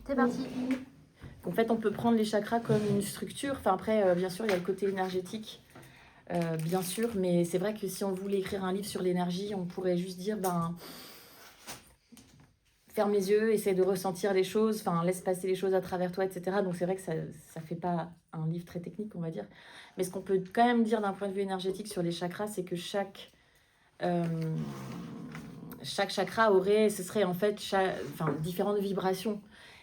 C'est parti. En fait, on peut prendre les chakras comme une structure. Enfin, après, bien sûr, il y a le côté énergétique, bien sûr. Mais c'est vrai que si on voulait écrire un livre sur l'énergie, on pourrait juste dire, ferme les yeux, essaie de ressentir les choses, enfin, laisse passer les choses à travers toi, etc. Donc c'est vrai que ça ne fait pas un livre très technique, on va dire. Mais ce qu'on peut quand même dire d'un point de vue énergétique sur les chakras, c'est que chaque chakra ce serait en fait différentes vibrations.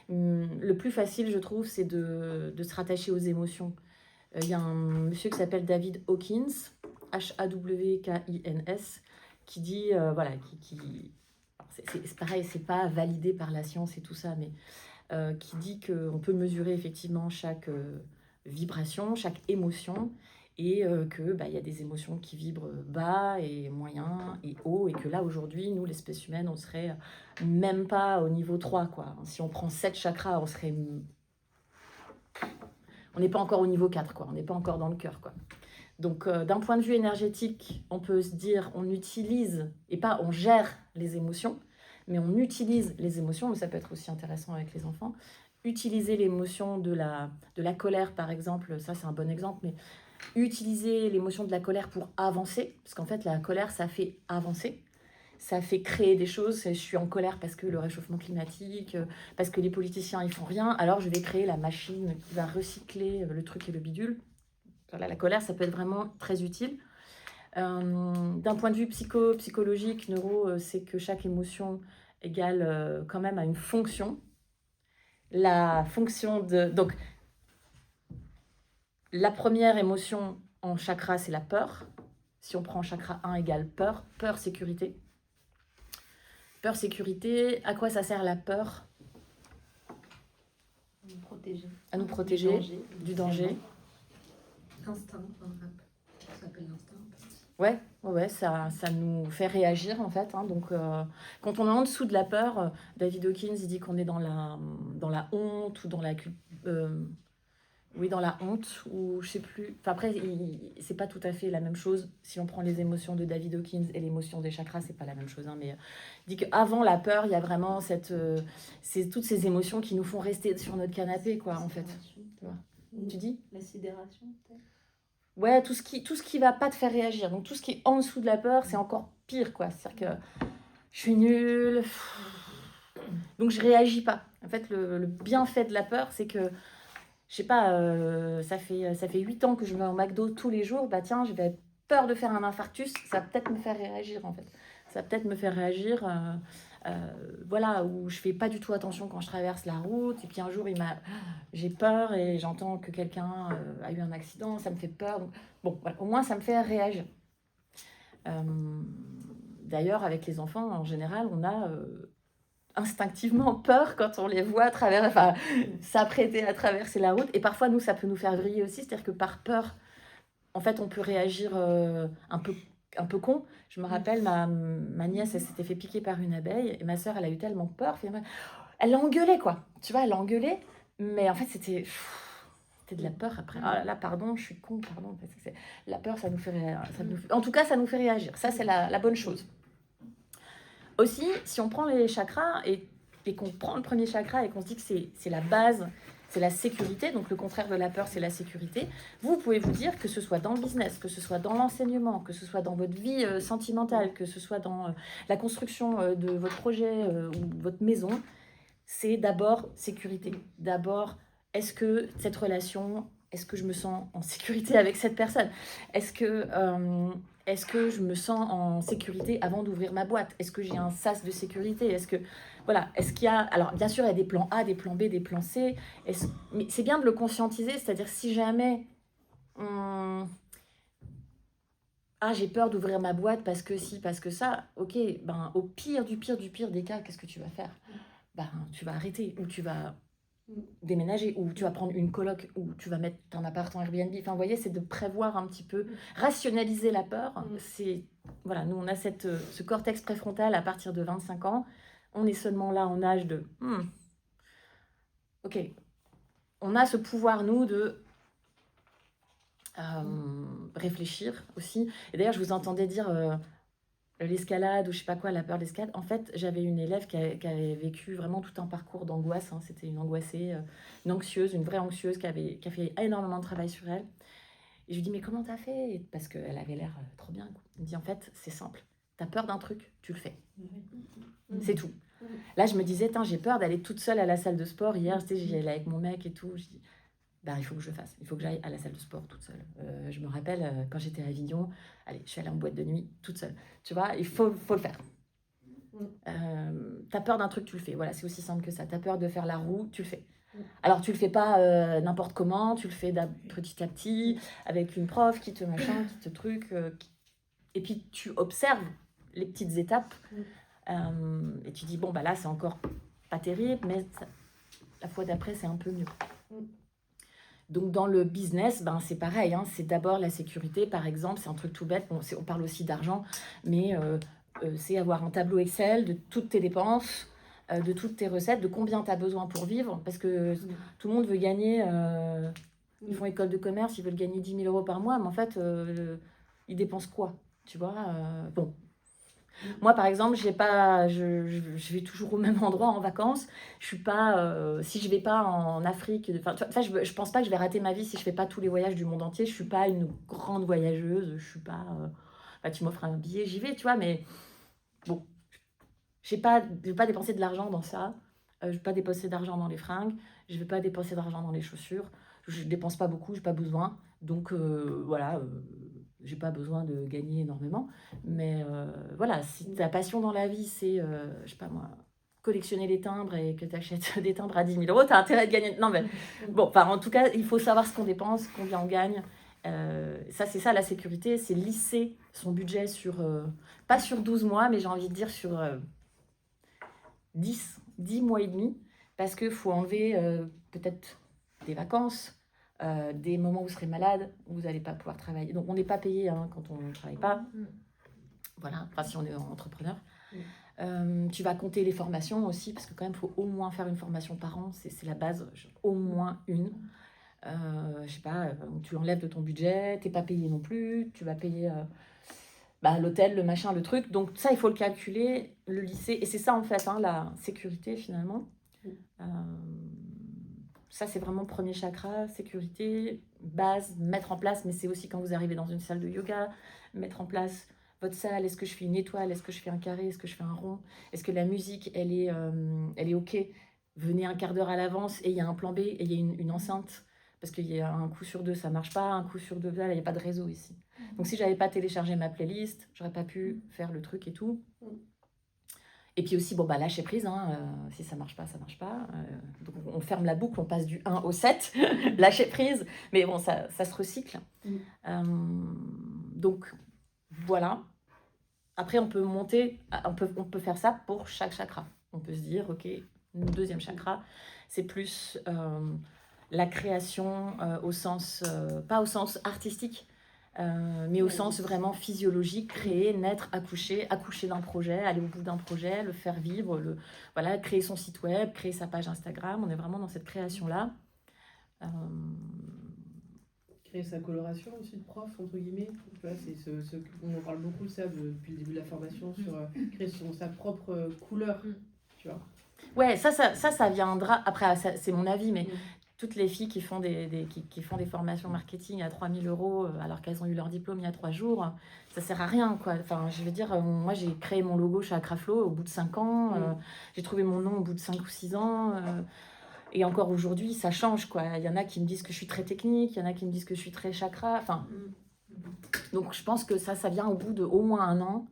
Le plus facile, je trouve, c'est de se rattacher aux émotions. Il y a un monsieur qui s'appelle David Hawkins, Hawkins, qui dit, c'est pareil, c'est pas validé par la science et tout ça, mais qui dit qu'on peut mesurer effectivement chaque vibration, chaque émotion, et qu'il y a des émotions qui vibrent bas et moyen et haut, et que là aujourd'hui, nous, l'espèce humaine, on serait même pas au niveau 3, quoi. Si on prend 7 chakras, on n'est pas encore au niveau 4, quoi. On n'est pas encore dans le cœur, quoi. Donc, d'un point de vue énergétique, on peut se dire, on utilise, et pas on gère les émotions, mais on utilise les émotions, mais ça peut être aussi intéressant avec les enfants. Utiliser l'émotion de la colère, par exemple, ça c'est un bon exemple, mais utiliser l'émotion de la colère pour avancer, parce qu'en fait, la colère, ça fait avancer. Ça fait créer des choses. Je suis en colère parce que le réchauffement climatique, parce que les politiciens, ils font rien. Alors, je vais créer la machine qui va recycler le truc et le bidule. Voilà, la colère, ça peut être vraiment très utile. D'un point de vue psychologique, neuro, c'est que chaque émotion égale quand même à une fonction. La fonction de... Donc, la première émotion en chakra, c'est la peur. Si on prend chakra 1 égale peur, peur, sécurité. Peur, sécurité, à quoi ça sert la peur? À nous protéger du danger. Instinct, ça s'appelle l'instinct. Ouais, ça nous fait réagir en fait. Donc, quand on est en dessous de la peur, David Hawkins il dit qu'on est dans la honte ou dans dans la honte ou je sais plus. Enfin, après, c'est pas tout à fait la même chose. Si on prend les émotions de David Hawkins et l'émotion des chakras, c'est pas la même chose. Mais il dit qu'avant la peur, il y a vraiment c'est toutes ces émotions qui nous font rester sur notre canapé, quoi, en fait. Tu vois. Tu dis? La sidération, peut-être. Ouais, tout ce qui va pas te faire réagir. Donc tout ce qui est en dessous de la peur, c'est encore pire, quoi. C'est-à-dire que je suis nulle, donc je réagis pas. En fait, le bienfait de la peur, c'est que, je sais pas, ça fait 8 ans que je vais au McDo tous les jours. Bah tiens, j'avais peur de faire un infarctus, ça va peut-être me faire réagir, en fait. Ça va peut-être me faire réagir, voilà, où je fais pas du tout attention quand je traverse la route. Et puis un jour, j'ai peur et j'entends que quelqu'un a eu un accident, ça me fait peur. Donc, bon, voilà, au moins, ça me fait réagir. D'ailleurs, avec les enfants, en général, on a instinctivement peur quand on les voit s'apprêter à traverser la route. Et parfois, nous, ça peut nous faire vriller aussi. C'est-à-dire que par peur, en fait, on peut réagir un peu con. Je me rappelle, ma nièce, elle s'était fait piquer par une abeille. Et ma sœur, elle a eu tellement peur. Elle l'a engueulée, quoi. Tu vois, elle l'a engueulée. Mais en fait, c'était de la peur après. Ah là, pardon, je suis con, pardon. La peur, ça nous fait en tout cas, ça nous fait réagir. Ça, c'est la bonne chose. Aussi, si on prend les chakras et qu'on prend le premier chakra et qu'on se dit que c'est la base, c'est la sécurité, donc le contraire de la peur, c'est la sécurité, vous pouvez vous dire que ce soit dans le business, que ce soit dans l'enseignement, que ce soit dans votre vie sentimentale, que ce soit dans la construction de votre projet ou votre maison, c'est d'abord sécurité. D'abord, est-ce que cette relation, est-ce que je me sens en sécurité avec cette personne? Est-ce que je me sens en sécurité avant d'ouvrir ma boîte? Est-ce que j'ai un sas de sécurité? Est-ce qu'il y a... Alors, bien sûr, il y a des plans A, des plans B, des plans C. Mais c'est bien de le conscientiser, c'est-à-dire si jamais... j'ai peur d'ouvrir ma boîte parce que si, parce que ça, ok, au pire du pire des cas, qu'est-ce que tu vas faire? Tu vas arrêter, ou tu vas déménager, ou tu vas prendre une coloc, ou tu vas mettre ton appart en Airbnb. Enfin, vous voyez, c'est de prévoir un petit peu, rationaliser la peur. C'est, voilà, nous, on a ce cortex préfrontal à partir de 25 ans. On est seulement là en âge de... ok, on a ce pouvoir, nous, de réfléchir aussi. Et d'ailleurs, je vous entendais dire... l'escalade ou je sais pas quoi, la peur de l'escalade. En fait, j'avais une élève qui avait vécu vraiment tout un parcours d'angoisse. Hein. C'était une angoissée, une anxieuse, une vraie anxieuse qui a fait énormément de travail sur elle. Et je lui dis, mais comment t'as fait? Parce qu'elle avait l'air trop bien. Quoi. Elle me dit, en fait, c'est simple. T'as peur d'un truc, tu le fais. C'est tout. Là, je me disais, j'ai peur d'aller toute seule à la salle de sport. Hier, j'y allais avec mon mec et tout. Je dis, bah, il faut que je le fasse. Il faut que j'aille à la salle de sport toute seule. Je me rappelle, quand j'étais à Avignon, allez, je suis allée en boîte de nuit toute seule. Tu vois, il faut le faire. T'as peur d'un truc, tu le fais. Voilà, c'est aussi simple que ça. T'as peur de faire la roue, tu le fais. Alors, tu le fais pas n'importe comment, tu le fais petit à petit, avec une prof qui te machin, qui te truc. Et puis, tu observes les petites étapes. Et tu dis, bon, bah là, c'est encore pas terrible, mais la fois d'après, c'est un peu mieux. Donc, dans le business, c'est pareil. Hein, c'est d'abord la sécurité, par exemple. C'est un truc tout bête. Bon, on parle aussi d'argent, mais c'est avoir un tableau Excel de toutes tes dépenses, de toutes tes recettes, de combien tu as besoin pour vivre. Parce que tout le monde veut gagner... ils font école de commerce, ils veulent gagner 10 000 euros par mois, mais en fait, ils dépensent quoi? Tu vois bon. Moi, par exemple, je vais toujours au même endroit en vacances. Je suis pas, si je vais pas en Afrique, je pense pas que je vais rater ma vie si je fais pas tous les voyages du monde entier. Je suis pas une grande voyageuse. Je suis pas, tu m'offres un billet, j'y vais, tu vois. Mais bon, je vais pas dépenser de l'argent dans ça. Je vais pas dépenser d'argent dans les fringues. Je vais pas dépenser d'argent dans les chaussures. Je dépense pas beaucoup, j'ai pas besoin. Donc voilà. J'ai pas besoin de gagner énormément, mais voilà, si ta passion dans la vie, c'est, je sais pas moi, collectionner les timbres et que tu achètes des timbres à 10 000 euros, tu as intérêt de gagner. Non, mais bon, en tout cas, il faut savoir ce qu'on dépense, combien on gagne. Ça, c'est ça la sécurité, c'est lisser son budget sur, pas sur 12 mois, mais j'ai envie de dire sur 10 mois et demi, parce qu'il faut enlever peut-être des vacances. Des moments où vous serez malade, où vous n'allez pas pouvoir travailler. Donc, on n'est pas payé quand on ne travaille pas. Voilà, enfin, si on est entrepreneur. Tu vas compter les formations aussi, parce que quand même, il faut au moins faire une formation par an. C'est la base, au moins une. Je sais pas, tu enlèves de ton budget, tu n'es pas payé non plus, tu vas payer l'hôtel, le machin, le truc. Donc, ça, il faut le calculer, le lisser. Et c'est ça, en fait, la sécurité, finalement. Ça, c'est vraiment premier chakra, sécurité, base, mettre en place, mais c'est aussi quand vous arrivez dans une salle de yoga, mettre en place votre salle. Est-ce que je fais une étoile? Est-ce que je fais un carré? Est-ce que je fais un rond? Est-ce que la musique, elle est OK? Venez un quart d'heure à l'avance et il y a un plan B et il y a une enceinte. Parce qu'il y a un coup sur deux, ça marche pas. Un coup sur deux, là, il n'y a pas de réseau ici. Donc, si j'avais pas téléchargé ma playlist, j'aurais pas pu faire le truc et tout. Et puis aussi, lâcher prise, si ça marche pas, ça marche pas. Donc on ferme la boucle, on passe du 1 au 7, lâcher prise. Mais bon, ça se recycle. Donc voilà. Après, on peut monter, on peut faire ça pour chaque chakra. On peut se dire, OK, le deuxième chakra, c'est plus la création au sens, pas au sens artistique, mais au sens vraiment physiologique, créer, naître, accoucher d'un projet, aller au bout d'un projet, le faire vivre, créer son site web, créer sa page Instagram. On est vraiment dans cette création-là. Créer sa coloration aussi de prof, entre guillemets. Tu vois, on en parle beaucoup de ça depuis le début de la formation, sur créer sa propre couleur. Tu vois. Ouais, ça viendra. Après, c'est mon avis, mais toutes les filles qui font qui font des formations marketing à 3 000 euros alors qu'elles ont eu leur diplôme il y a 3 jours, ça sert à rien, quoi. Enfin, je veux dire, moi, j'ai créé mon logo chez Acraflo au bout de 5 ans. J'ai trouvé mon nom au bout de 5 ou 6 ans. Et encore aujourd'hui, ça change, quoi. Il y en a qui me disent que je suis très technique, il y en a qui me disent que je suis très chakra. Enfin, donc, je pense que ça vient au bout de au moins 1 an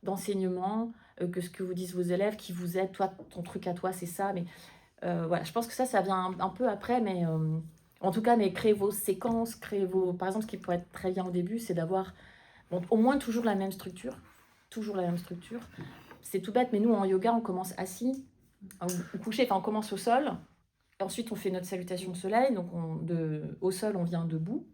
d'enseignement, que ce que vous disent vos élèves, qui vous aident. Toi, ton truc à toi, c'est ça, mais... voilà, je pense que ça vient un peu après, mais en tout cas, créez vos séquences, par exemple, ce qui pourrait être très bien au début, c'est d'avoir au moins toujours la même structure. Toujours la même structure. C'est tout bête, mais nous, en yoga, on commence assis, ou couché, enfin, on commence au sol, et ensuite, on fait notre salutation de soleil, donc au sol, on vient debout.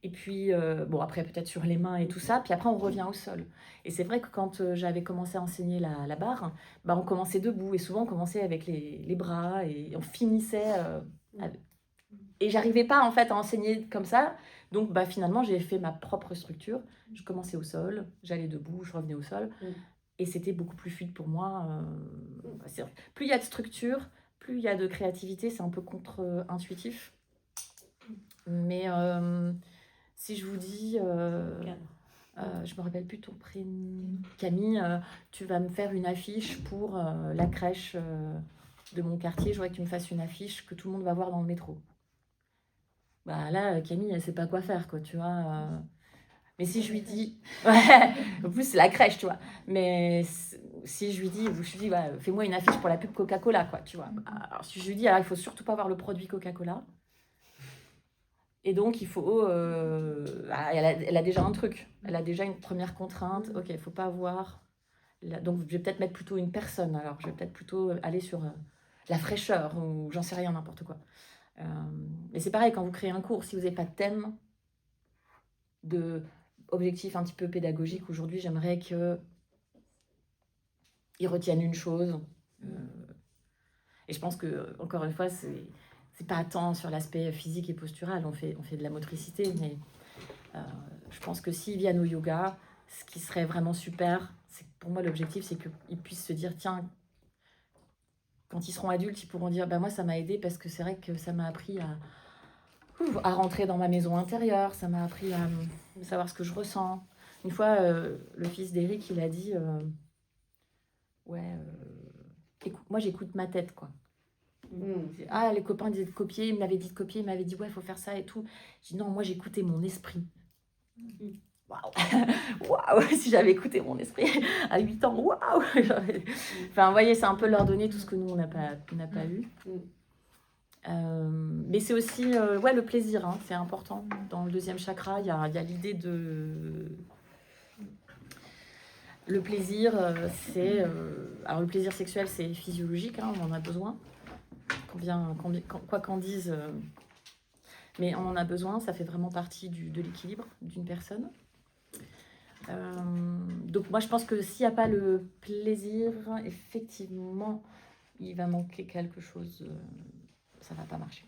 Et puis, après, peut-être sur les mains et tout ça. Puis après, on revient au sol. Et c'est vrai que quand j'avais commencé à enseigner la barre, on commençait debout. Et souvent, on commençait avec les bras et on finissait Et j'arrivais pas en fait à enseigner comme ça. Donc finalement, j'ai fait ma propre structure. Je commençais au sol, j'allais debout, je revenais au sol. Et c'était beaucoup plus fluide pour moi. Plus il y a de structure, plus il y a de créativité. C'est un peu contre-intuitif. Mais si je vous dis... je me rappelle plus ton prénom. Camille, tu vas me faire une affiche pour la crèche de mon quartier. Je voudrais que tu me fasses une affiche que tout le monde va voir dans le métro. Bah là, Camille, elle sait pas quoi faire, quoi, tu vois. Mais si je lui dis... Ouais, en plus, c'est la crèche, tu vois. Mais si je lui dis, ouais, fais-moi une affiche pour la pub Coca-Cola, quoi, tu vois. Alors, si je lui dis, alors, il faut surtout pas voir le produit Coca-Cola. Et donc, il faut... elle a déjà un truc. Elle a déjà une première contrainte. Ok, il faut pas voir... Donc, je vais peut-être mettre plutôt une personne. Alors, je vais peut-être plutôt aller sur la fraîcheur ou j'en sais rien, n'importe quoi. Mais c'est pareil, quand vous créez un cours, si vous n'avez pas de thème, de objectif un petit peu pédagogique, aujourd'hui, j'aimerais qu'ils retiennent une chose. Et je pense que, encore une fois, c'est pas tant sur l'aspect physique et postural, on fait de la motricité, mais je pense que s'ils viennent au yoga, ce qui serait vraiment super, c'est pour moi l'objectif, c'est qu'ils puissent se dire, tiens, quand ils seront adultes, ils pourront dire, bah moi ça m'a aidé parce que c'est vrai que ça m'a appris à rentrer dans ma maison intérieure, ça m'a appris à savoir ce que je ressens. Une fois, le fils d'Éric, il a dit, moi j'écoute ma tête, quoi. Ah, les copains disaient de copier, ils m'avaient dit de copier, ils m'avaient dit ouais, il faut faire ça et tout. J'ai dit non, moi j'écoutais mon esprit. Waouh, si j'avais écouté mon esprit à 8 ans, waouh. Enfin, vous voyez, c'est un peu leur donner tout ce que nous, on n'a pas eu. Mais c'est aussi le plaisir, hein, c'est important. Dans le deuxième chakra, il y a l'idée de... Le plaisir, c'est... alors, le plaisir sexuel, c'est physiologique, hein, on en a besoin. Quoi qu'en dise... mais on en a besoin, ça fait vraiment partie de l'équilibre d'une personne. Donc moi je pense que s'il n'y a pas le plaisir, effectivement, il va manquer quelque chose, ça va pas marcher.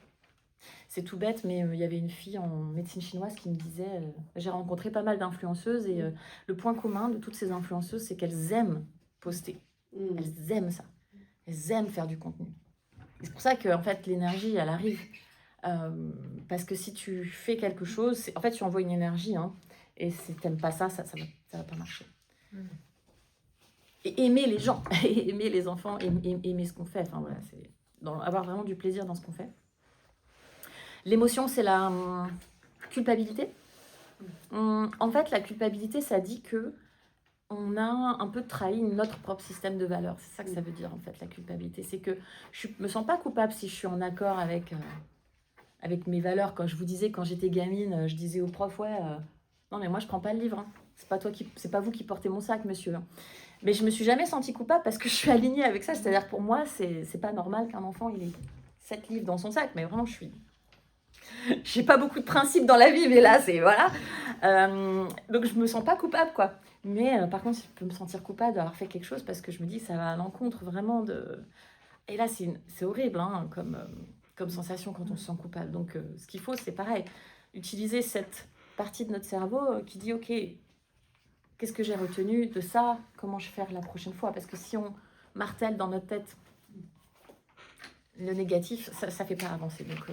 C'est tout bête, mais il y avait une fille en médecine chinoise qui me disait, j'ai rencontré pas mal d'influenceuses et le point commun de toutes ces influenceuses, c'est qu'elles aiment poster, elles aiment ça, elles aiment faire du contenu. Et c'est pour ça que en fait l'énergie elle arrive. Parce que si tu fais quelque chose, en fait tu envoies une énergie, hein, et si t'aimes pas ça va pas marcher. Et aimer les gens, aimer les enfants, aimer ce qu'on fait, enfin voilà, c'est avoir vraiment du plaisir dans ce qu'on fait. L'émotion, c'est la culpabilité. En fait, la culpabilité, ça dit que on a un peu trahi notre propre système de valeurs. C'est ça que ça veut dire en fait, la culpabilité. C'est que je me sens pas coupable si je suis en accord avec mes valeurs. Quand je vous disais, quand j'étais gamine, je disais au prof, non mais moi je prends pas le livre, hein. C'est pas vous qui portez mon sac, monsieur. Mais je me suis jamais sentie coupable parce que je suis alignée avec ça. C'est-à-dire pour moi, c'est pas normal qu'un enfant il ait 7 livres dans son sac. Mais vraiment, j'ai pas beaucoup de principes dans la vie, mais là, c'est voilà. Donc je me sens pas coupable, quoi. Mais par contre, je peux me sentir coupable d'avoir fait quelque chose parce que je me dis ça va à l'encontre vraiment de... Et là, c'est horrible, hein, comme sensation quand on se sent coupable. Donc, ce qu'il faut, c'est pareil, utiliser cette partie de notre cerveau qui dit, ok, qu'est-ce que j'ai retenu de ça? Comment je vais faire la prochaine fois? Parce que si on martèle dans notre tête le négatif, ça fait pas avancer. Donc,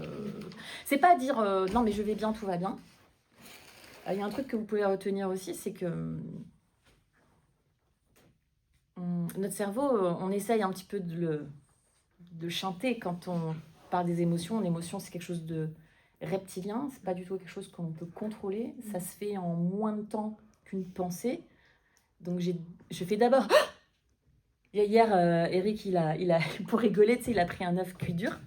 c'est pas dire, non, mais je vais bien, tout va bien. Il y a un truc que vous pouvez retenir aussi, c'est que notre cerveau, on essaye un petit peu de chanter quand on parle des émotions. L'émotion, c'est quelque chose de reptilien, c'est pas du tout quelque chose qu'on peut contrôler. Ça se fait en moins de temps qu'une pensée. Donc je fais d'abord... Hier, Eric, il a pour rigoler, tu sais, il a pris un œuf cuit dur.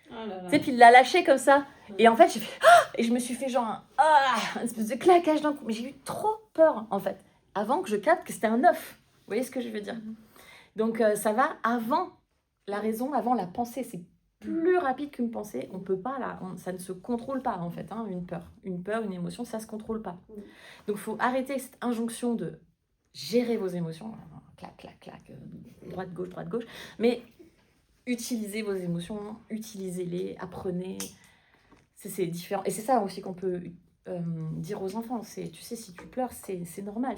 Tu sais, puis il l'a lâché comme ça. Et en fait, j'ai fait... Et je me suis fait genre un espèce de claquage d'un coup. Mais j'ai eu trop peur, en fait, avant que je capte que c'était un œuf. Vous voyez ce que je veux dire? Donc, ça va avant la raison, avant la pensée. C'est plus rapide qu'une pensée. On peut pas, là, ça ne se contrôle pas, en fait, hein, une peur, une émotion, ça se contrôle pas. Donc, il faut arrêter cette injonction de gérer vos émotions. Clac, clac, clac, droite, gauche. Mais utilisez vos émotions, utilisez-les, apprenez. c'est différent. Et c'est ça aussi qu'on peut dire aux enfants. Tu sais, si tu pleures, c'est normal.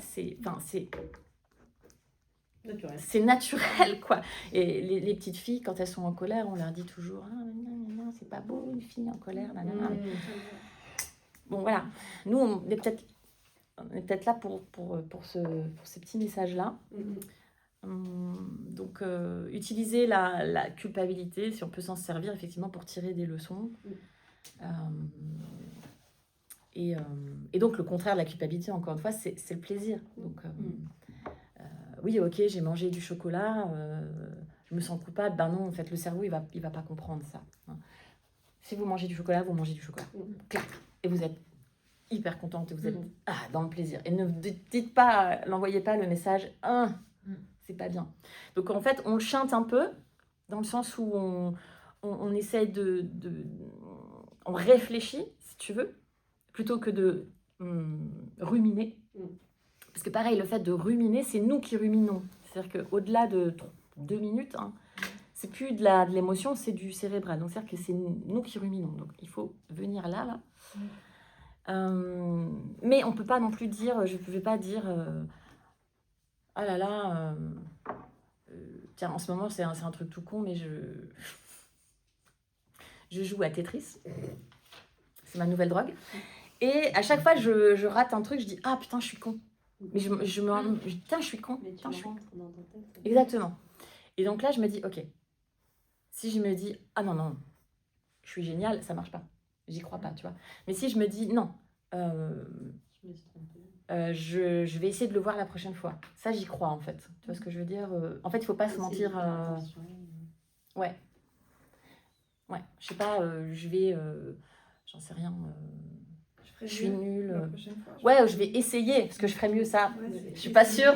Naturel. C'est naturel, quoi. Et les petites filles, quand elles sont en colère, on leur dit toujours « Ah, non, c'est pas beau, une fille en colère, nanana. Bon, voilà. Nous, on est peut-être là pour ces petits messages-là. Donc, utiliser la culpabilité, si on peut s'en servir, effectivement, pour tirer des leçons. Et donc, le contraire de la culpabilité, encore une fois, c'est le plaisir. Donc, oui, ok, j'ai mangé du chocolat, je me sens coupable. Ben non, en fait, le cerveau, il va pas comprendre ça. Hein. Si vous mangez du chocolat, vous mangez du chocolat. Clac. Et vous êtes hyper contente, et vous êtes dans le plaisir. Et ne dites pas, n'envoyez pas le message « c'est pas bien ». Donc, en fait, on le chante un peu, dans le sens où on essaye on réfléchit, si tu veux, plutôt que de ruminer. Parce que pareil, le fait de ruminer, c'est nous qui ruminons. C'est-à-dire qu'au-delà de 2 minutes, c'est plus de l'émotion, c'est du cérébral. Donc c'est-à-dire que c'est nous qui ruminons. Donc il faut venir là. Mais on ne peut pas non plus dire, je ne vais pas dire, ah là là, tiens, en ce moment c'est un truc tout con, mais je joue à Tetris. C'est ma nouvelle drogue. Et à chaque fois, je rate un truc, je dis, ah putain, je suis con. Mais je putain, je suis con. Mais tu rentres dans ta tête. Exactement. Et donc là, je me dis, ok, si je me dis, ah non, je suis géniale, ça marche pas. J'y crois pas, tu vois. Mais si je me dis, non, je vais essayer de le voir la prochaine fois. Ça, j'y crois, en fait. Tu vois ce que je veux dire? En fait, il faut pas se mentir. Ouais. Je sais pas, je vais... j'en sais rien... je suis nulle. Ouais, je vais essayer, parce que je ferais mieux ça. Je suis pas sûre,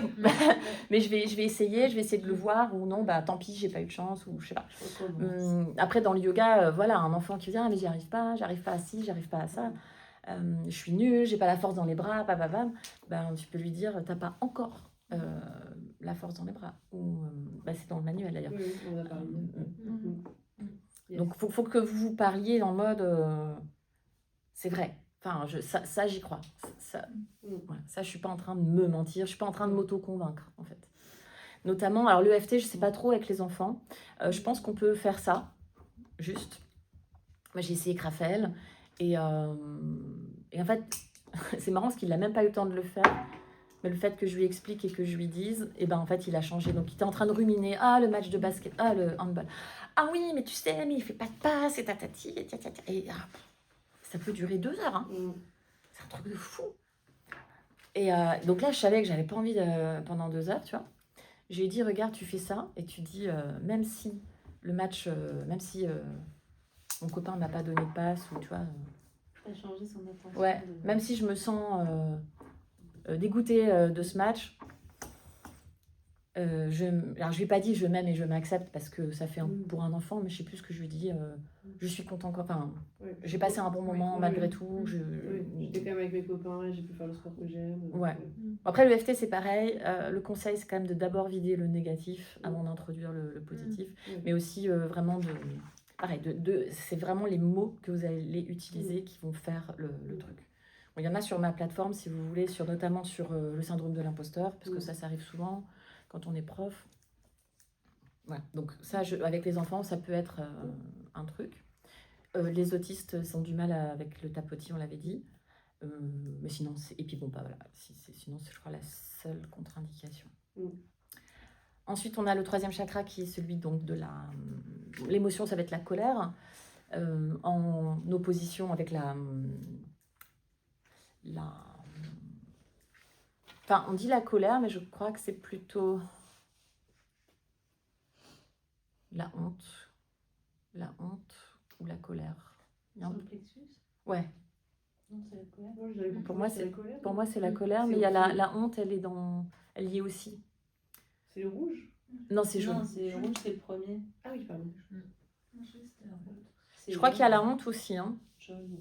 mais je vais essayer de le voir, ou non, bah tant pis, j'ai pas eu de chance, ou je sais pas. Après, dans le yoga, voilà, un enfant qui vient, mais j'arrive pas à ci, j'arrive pas à ça, je suis nulle, j'ai pas la force dans les bras, ben, tu peux lui dire, t'as pas encore la force dans les bras. Ou c'est dans le manuel d'ailleurs. Oui, on a parlé. Donc, faut que vous parliez en mode, c'est vrai. Enfin, ça j'y crois. Ça, je suis pas en train de me mentir, je suis pas en train de m'auto-convaincre, en fait. Notamment, alors l'EFT, je sais pas trop avec les enfants. Je pense qu'on peut faire ça, juste. Moi, j'ai essayé avec Raphaël. Et en fait, c'est marrant parce qu'il n'a même pas eu le temps de le faire. Mais le fait que je lui explique et que je lui dise, et ben en fait, il a changé. Donc, il était en train de ruminer. Ah, le match de basket. Ah, le handball. Ah oui, mais tu sais, mais il fait pas de passe, et tatati, et tatati. Et ça peut durer 2 heures. Hein. C'est un truc de fou. Et donc là, je savais que j'avais pas envie pendant 2 heures, tu vois. J'ai dit, regarde, tu fais ça, et tu dis, même si le match, même si mon copain m'a pas donné de passe, ou tu vois. T'as changé son attention. Ouais, même si je me sens dégoûtée de ce match, alors je lui ai pas dit je m'aime et je m'accepte parce que ça fait pour un enfant, mais je sais plus ce que je lui dis. Je suis contente, enfin, j'ai passé un bon moment malgré tout. J'étais quand même avec mes copains, j'ai pu faire le sport que j'aime. Ouais. Après le FT c'est pareil. Le conseil c'est quand même de d'abord vider le négatif avant d'introduire le positif, mais aussi vraiment pareil, c'est vraiment les mots que vous allez utiliser qui vont faire le truc. Bon, il y en a sur ma plateforme si vous voulez, notamment sur le syndrome de l'imposteur, parce que ça arrive souvent quand on est prof. Voilà. Donc ça, avec les enfants, ça peut être un truc. Les autistes ont du mal avec le tapotis, on l'avait dit. Mais sinon, et puis bon, voilà. Sinon, c'est, je crois, la seule contre-indication. Ensuite, on a le 3e chakra qui est celui donc de l'émotion, ça va être la colère, en opposition avec Enfin, on dit la colère, mais je crois que c'est plutôt la honte ou la colère. Sur le plexus ? Ouais. Non, c'est la colère. Pour moi, c'est la colère, mais il y a la honte, elle y est aussi. C'est le rouge ? Non, c'est jaune. Non, c'est rouge, c'est le premier. Ah oui, pardon. Je crois qu'il y a la honte aussi. Hein. Jaune.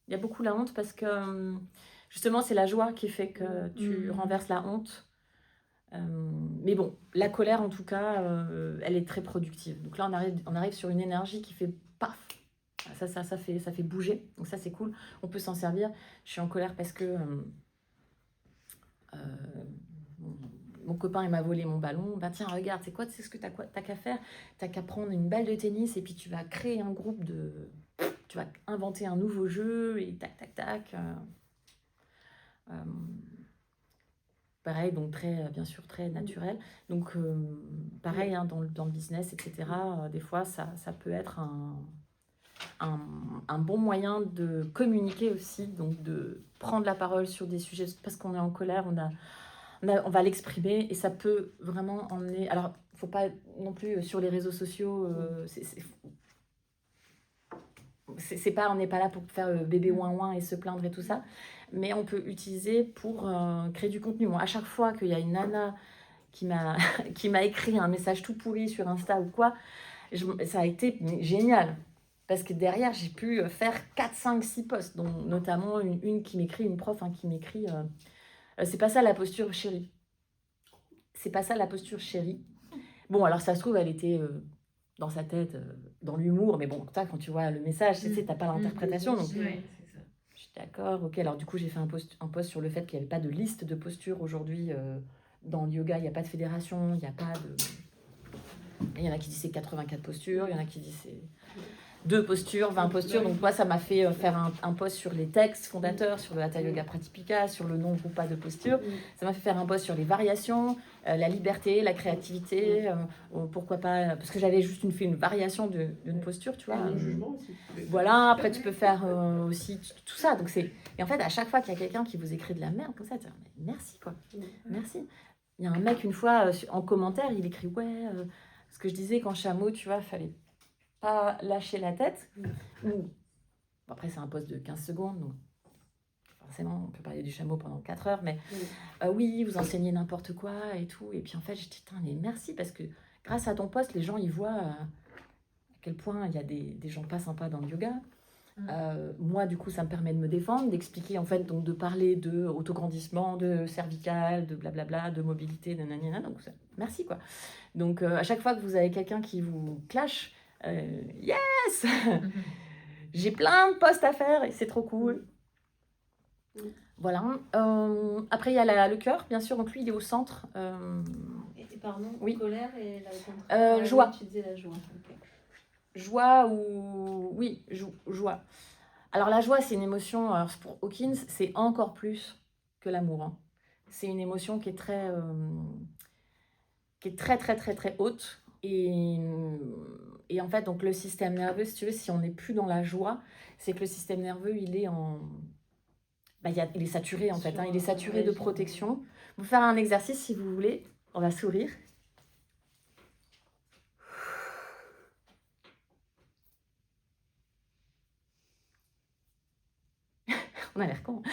Il y a beaucoup la honte parce que justement, c'est la joie qui fait que tu renverses la honte. Mais bon, la colère, en tout cas, elle est très productive. Donc là, on arrive sur une énergie qui fait paf. Ça fait bouger, donc ça c'est cool. On peut s'en servir. Je suis en colère parce que mon copain il m'a volé mon ballon. Bah tiens, regarde, c'est quoi, tu sais ce que t'as qu'à faire? T'as qu'à prendre une balle de tennis et puis tu vas créer un groupe de... Tu vas inventer un nouveau jeu et tac, tac, tac. Pareil, donc bien sûr très naturel. Donc pareil, hein, dans le business, etc. Des fois, ça peut être un bon moyen de communiquer aussi, donc de prendre la parole sur des sujets, parce qu'on est en colère, on va l'exprimer et ça peut vraiment emmener... Alors, il ne faut pas non plus sur les réseaux sociaux, on n'est pas là pour faire bébé ouin ouin et se plaindre et tout ça, mais on peut utiliser pour créer du contenu. Moi, à chaque fois qu'il y a une nana qui m'a écrit un message tout pourri sur Insta ou quoi, ça a été génial. Parce que derrière, j'ai pu faire 4, 5, 6 posts, dont notamment une qui m'écrit, une prof qui m'écrit c'est pas ça la posture chérie. C'est pas ça la posture chérie. Bon, alors ça se trouve, elle était dans sa tête, dans l'humour, mais bon, quand tu vois le message, tu sais, t'as pas l'interprétation. Donc, Ouais, c'est ça. je suis d'accord, ok. Alors, du coup, j'ai fait un post sur le fait qu'il n'y avait pas de liste de postures aujourd'hui dans le yoga. Il n'y a pas de fédération, il n'y a pas de. Il y en a qui disent c'est 84 postures, il y en a qui disent c'est 2 postures, 20 postures. Donc moi, ça m'a fait faire un post sur les textes fondateurs, sur le Hatha Yoga Pratipika, sur le non-groupe pas de postures. Ça m'a fait faire un post sur les variations, la liberté, la créativité, pourquoi pas, parce que j'avais juste fait une variation d'une posture, tu vois. Le jugement aussi. Voilà, après tu peux faire aussi tout ça. Donc et en fait, à chaque fois qu'il y a quelqu'un qui vous écrit de la merde comme ça, tu dis merci quoi, merci. Il y a un mec une fois en commentaire, il écrit ouais, ce que je disais quand chameau, tu vois, fallait pas lâcher la tête. Ou après c'est un post de 15 secondes, donc forcément on peut parler du chameau pendant 4 heures, mais oui, vous enseignez n'importe quoi et tout. Et puis en fait, je dis mais merci, parce que grâce à ton post, les gens ils voient à quel point il y a des gens pas sympas dans le yoga. Moi, du coup, ça me permet de me défendre, d'expliquer, en fait, donc de parler de autograndissement, de cervical, de blablabla, de mobilité, de nanana. Donc, merci, quoi. Donc, à chaque fois que vous avez quelqu'un qui vous clash, yes j'ai plein de posts à faire et c'est trop cool. Voilà. Après, il y a le cœur, bien sûr. Donc, lui, il est au centre. Et pardon, Oui. colère et la contraire. Joie. Tu disais la joie. Okay. Joie ou... Oui, joie. Alors la joie, c'est une émotion, alors pour Hawkins, c'est encore plus que l'amour. Hein. C'est une émotion qui est très très haute. Et en fait, donc le système nerveux, si tu veux, si on n'est plus dans la joie, c'est que le système nerveux, il est il est saturé en fait. Hein, il est saturé de protection. Vous faire un exercice si vous voulez. On va sourire. On a l'air con.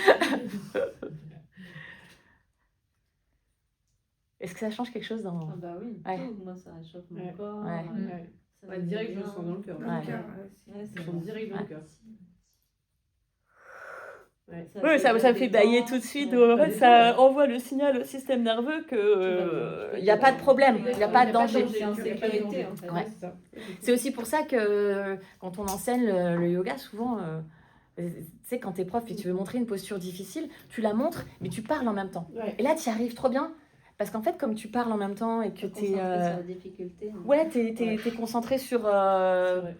Est-ce que ça change quelque chose dans... Ah bah oui, Ouais. moi ça réchauffe mon corps. Ouais. Ça me Direct, je bien. le sens dans le cœur. Je sens direct dans le cœur. Oui, ça me fait bailler tout de suite. Ça envoie le signal au système nerveux que il n'y a pas de problème, il n'y a pas de danger. C'est en sécurité en fait. Ouais. C'est aussi pour ça que quand on enseigne le yoga, souvent, tu sais, quand t'es prof et tu veux montrer une posture difficile, tu la montres, mais tu parles en même temps. Ouais. Et là, tu y arrives trop bien. Parce qu'en fait, comme tu parles en même temps et que tu es... sur la difficulté. Ouais, t'es concentré sur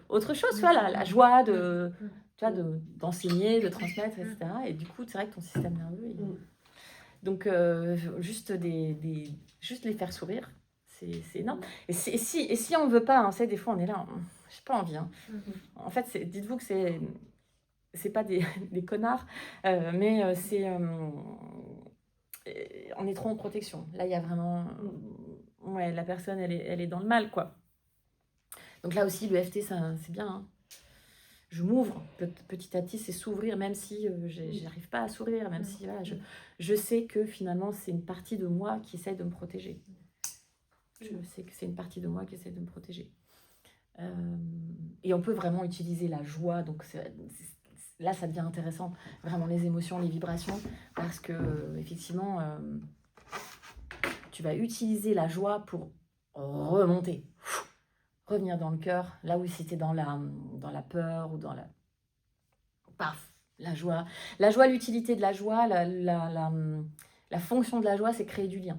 autre chose, tu vois, la joie de... Tu vois, d'enseigner, de transmettre, etc. Et du coup, c'est vrai que ton système nerveux... Donc, juste les faire sourire, c'est énorme. Et si on ne veut pas, hein, des fois, on est là, j'ai pas envie. Hein. En fait, dites-vous que c'est pas des connards, mais c'est... on est trop en protection. Là, il y a vraiment... Ouais, la personne, elle est dans le mal, quoi. Donc là aussi, le FT, c'est bien, hein. Je m'ouvre petit à petit, c'est s'ouvrir, même si j'arrive pas à sourire, même si voilà, je sais que finalement c'est une partie de moi qui essaie de me protéger. Je sais que c'est une partie de moi qui essaie de me protéger. Et on peut vraiment utiliser la joie, donc là ça devient intéressant, vraiment les émotions, les vibrations, parce que effectivement tu vas utiliser la joie pour remonter. revenir dans le cœur, là où c'était dans la peur ou dans la joie. La joie, l'utilité de la joie, la fonction de la joie, c'est créer du lien.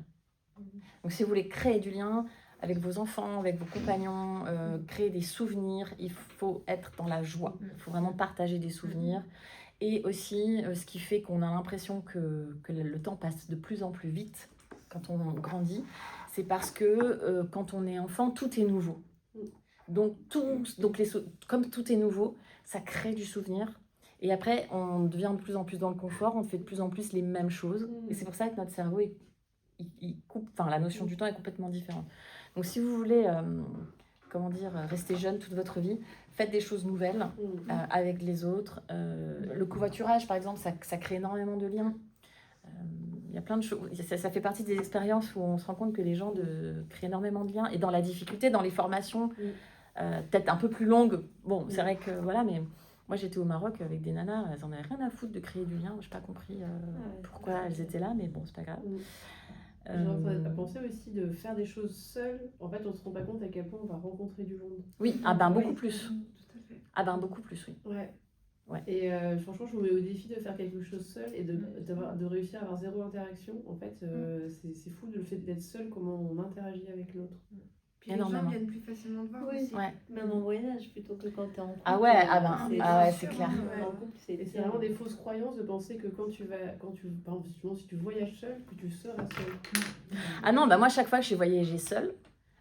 Donc si vous voulez créer du lien avec vos enfants, avec vos compagnons, créer des souvenirs, il faut être dans la joie. Il faut vraiment partager des souvenirs. Et aussi, ce qui fait qu'on a l'impression que le temps passe de plus en plus vite quand on grandit, c'est parce que quand on est enfant, tout est nouveau. Donc comme tout est nouveau, ça crée du souvenir. Et après, on devient de plus en plus dans le confort, on fait de plus en plus les mêmes choses. Et c'est pour ça que notre cerveau, il coupe, enfin, la notion du temps est complètement différente. Donc si vous voulez, rester jeune toute votre vie, faites des choses nouvelles avec les autres. Le covoiturage, par exemple, ça crée énormément de liens. Il y a plein de choses. Ça fait partie des expériences où on se rend compte que les gens créent énormément de liens. Et dans la difficulté, dans les formations, peut-être un peu plus longues. Bon, c'est vrai que voilà, mais moi j'étais au Maroc avec des nanas, elles en avaient rien à foutre de créer du lien. Je n'ai pas compris pourquoi elles étaient là, mais bon, c'est pas grave. J'ai pensé aussi de faire des choses seules. En fait, on se rend pas compte à quel point on va rencontrer du monde. Oui, beaucoup plus. Tout à fait. Beaucoup plus, oui. Ouais. Et franchement, je me mets au défi de faire quelque chose seul et de réussir à avoir zéro interaction. En fait, c'est fou le fait d'être seul, comment on interagit avec l'autre. Puis les gens viennent plus facilement te voir aussi. Ouais. Même en voyage, plutôt que quand t'es en couple. Ah ouais, c'est clair. En couple, c'est vraiment des fausses croyances de penser que par exemple, si tu voyages seul, que tu seras seul. Ah non, moi, chaque fois que j'ai voyagé seule,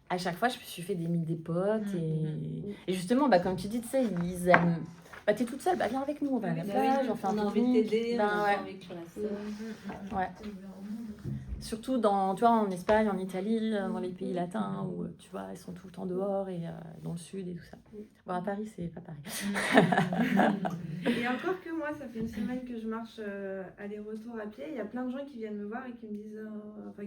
à chaque fois, je me suis fait des potes. Et justement, comme tu dis, tu sais, ils aiment... t'es toute seule, viens avec nous, on va à la plage, on a envie de t'aider, on a envie que tu restes seule. Ouais. Surtout en Espagne, en Italie, dans les pays latins, où tu vois, ils sont tout le temps dehors et dans le sud et tout ça. Bon, à Paris, c'est pas pareil. Et encore que moi, ça fait une semaine que je marche aller-retour à pied, il y a plein de gens qui viennent me voir et qui me disent,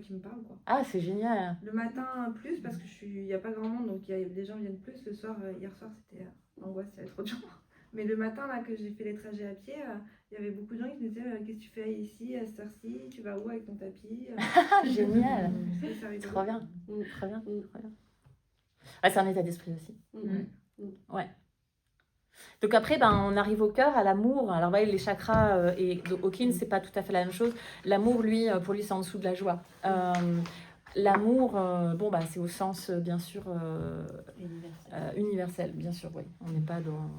qui me parlent quoi. Ah, c'est génial. Le matin plus, parce que il y a pas grand monde, donc les gens viennent plus. Le soir, hier soir, c'était l'angoisse, il y avait trop de gens. Mais le matin, là, que j'ai fait les trajets à pied, il y avait beaucoup de gens qui me disaient qu'est-ce que tu fais ici, à cette heure-ci, tu vas où avec ton tapis Génial. Trop bien. Trop bien. Ouais, c'est un état d'esprit aussi. Ouais. Donc après, on arrive au cœur, à l'amour. Alors, voyez, les chakras et Hawkins, c'est pas tout à fait la même chose. L'amour, pour lui, c'est en dessous de la joie. L'amour, c'est au sens, bien sûr, universel, bien sûr, oui. On n'est pas dans...